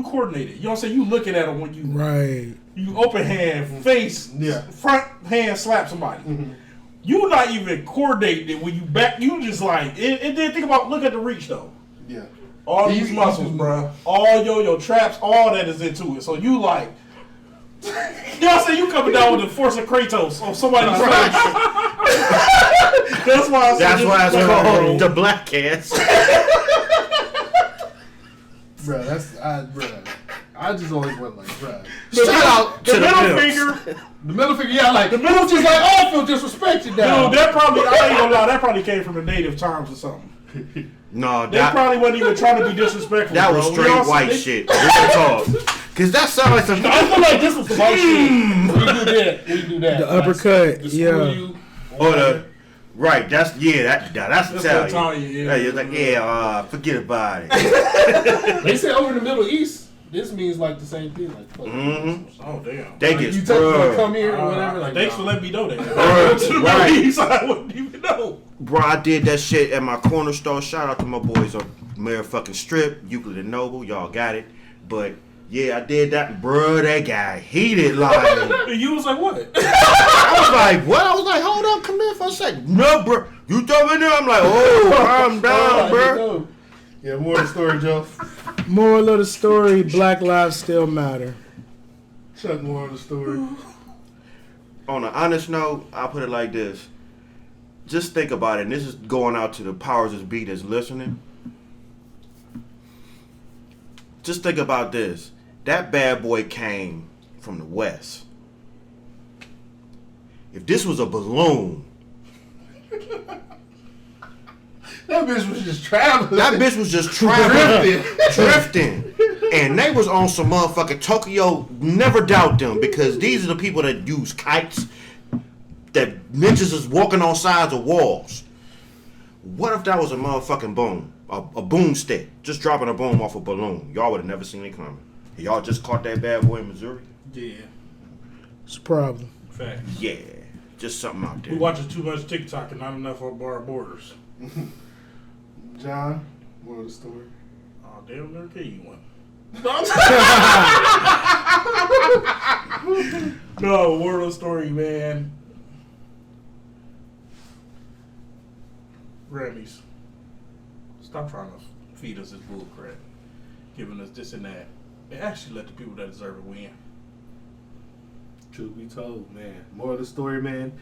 Speaker 4: coordinate it. You know what I'm saying? You looking at it when you you open hand, face, front hand slap somebody. Mm-hmm. You not even coordinating it when you back. You just like it. Then think about look at the reach though.
Speaker 2: Yeah.
Speaker 4: All these muscles, bro. All your traps, all that is into it. So you like. You know what I'm saying? You coming down with the force of Kratos on somebody's face. That's why
Speaker 3: it's called the black cats.
Speaker 2: Bro, I just always went like, bruh.
Speaker 3: Shout out to
Speaker 4: The middle
Speaker 3: pimps.
Speaker 4: finger.
Speaker 2: The middle finger, yeah, like the middle just like, oh, I feel disrespected now.
Speaker 4: Dude, that probably, I ain't gonna lie, that probably came from the native times or something.
Speaker 3: No,
Speaker 4: They
Speaker 3: that
Speaker 4: probably wasn't even trying to be disrespectful.
Speaker 3: that
Speaker 4: bro.
Speaker 3: was
Speaker 4: We
Speaker 3: straight
Speaker 4: all-
Speaker 3: white
Speaker 4: they-
Speaker 3: shit. Real talk. Cause that sounds like some.
Speaker 4: I feel like this was some white shit.
Speaker 2: We do that. We do that.
Speaker 1: The uppercut,
Speaker 2: The screw
Speaker 1: yeah.
Speaker 2: you.
Speaker 3: Or the right. That's that's
Speaker 4: That's
Speaker 3: Italian.
Speaker 4: Italian, yeah.
Speaker 3: You're like forget about it.
Speaker 2: They say over in the Middle East, this means like the same thing. Like, fuck.
Speaker 3: Mm-hmm.
Speaker 4: Oh damn.
Speaker 3: They
Speaker 2: Like,
Speaker 3: get
Speaker 2: you touch me, like, come
Speaker 3: bruh.
Speaker 2: here or whatever. Like,
Speaker 4: Thanks for
Speaker 2: nah.
Speaker 4: letting me know that.
Speaker 3: Bruh, right.
Speaker 4: I wouldn't even know.
Speaker 3: Bro, I did that shit at my corner store. Shout out to my boys on Motherfucking Strip, Euclid and Noble. Y'all got it. But yeah, I did that. Bro, that guy heated like.
Speaker 4: And you was like, what?
Speaker 3: I was like, what? I was like, hold up, come here for a second. No, bro. You throw me there? I'm like, oh, calm down, bro.
Speaker 2: Yeah, more of the story, Joe.
Speaker 1: Moral of the story: Black lives still matter.
Speaker 2: Chuck, more of the story.
Speaker 3: On an honest note, I'll put it like this. Just think about it, and this is going out to the powers that be that's listening. Just think about this. That bad boy came from the West. If this was a balloon,
Speaker 2: That bitch was just traveling.
Speaker 3: that bitch was just traveling, drifting. And they was on some motherfucking Tokyo, never doubt them, because these are the people that use kites, that ninjas is walking on sides of walls. What if that was a motherfucking boom? A boomstick, just dropping a boom off a balloon. Y'all would have never seen it coming. Y'all just caught that bad boy in Missouri?
Speaker 4: Yeah.
Speaker 1: It's a problem.
Speaker 4: Fact.
Speaker 3: Yeah, just something out
Speaker 4: We
Speaker 3: there.
Speaker 4: watching too much TikTok and not enough of our borders.
Speaker 2: John, more of the story.
Speaker 4: Oh damn, never gave you one. No, moral of the story, man. Grammys. Stop trying to feed us this bull crap. Giving us this and that. And actually let the people that deserve it win.
Speaker 2: Truth be told, man. More of the story, man.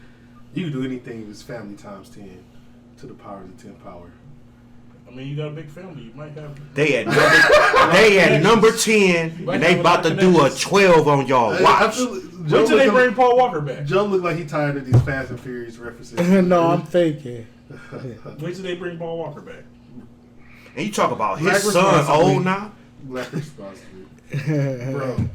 Speaker 2: You can do anything if it's family times 10 to the power of the 10 power.
Speaker 4: I mean, you got a big family. You might have.
Speaker 3: They at number 10, and they about to do a 12 on y'all. Watch.
Speaker 4: Wait till they bring Paul Walker back.
Speaker 2: Joe look like he tired of these Fast and Furious references.
Speaker 1: No, I'm thinking.
Speaker 4: Wait till they bring Paul Walker back.
Speaker 3: And you talk about
Speaker 2: Black
Speaker 3: his son
Speaker 2: responsibly.
Speaker 3: old now.
Speaker 2: Black responsibly. Bro,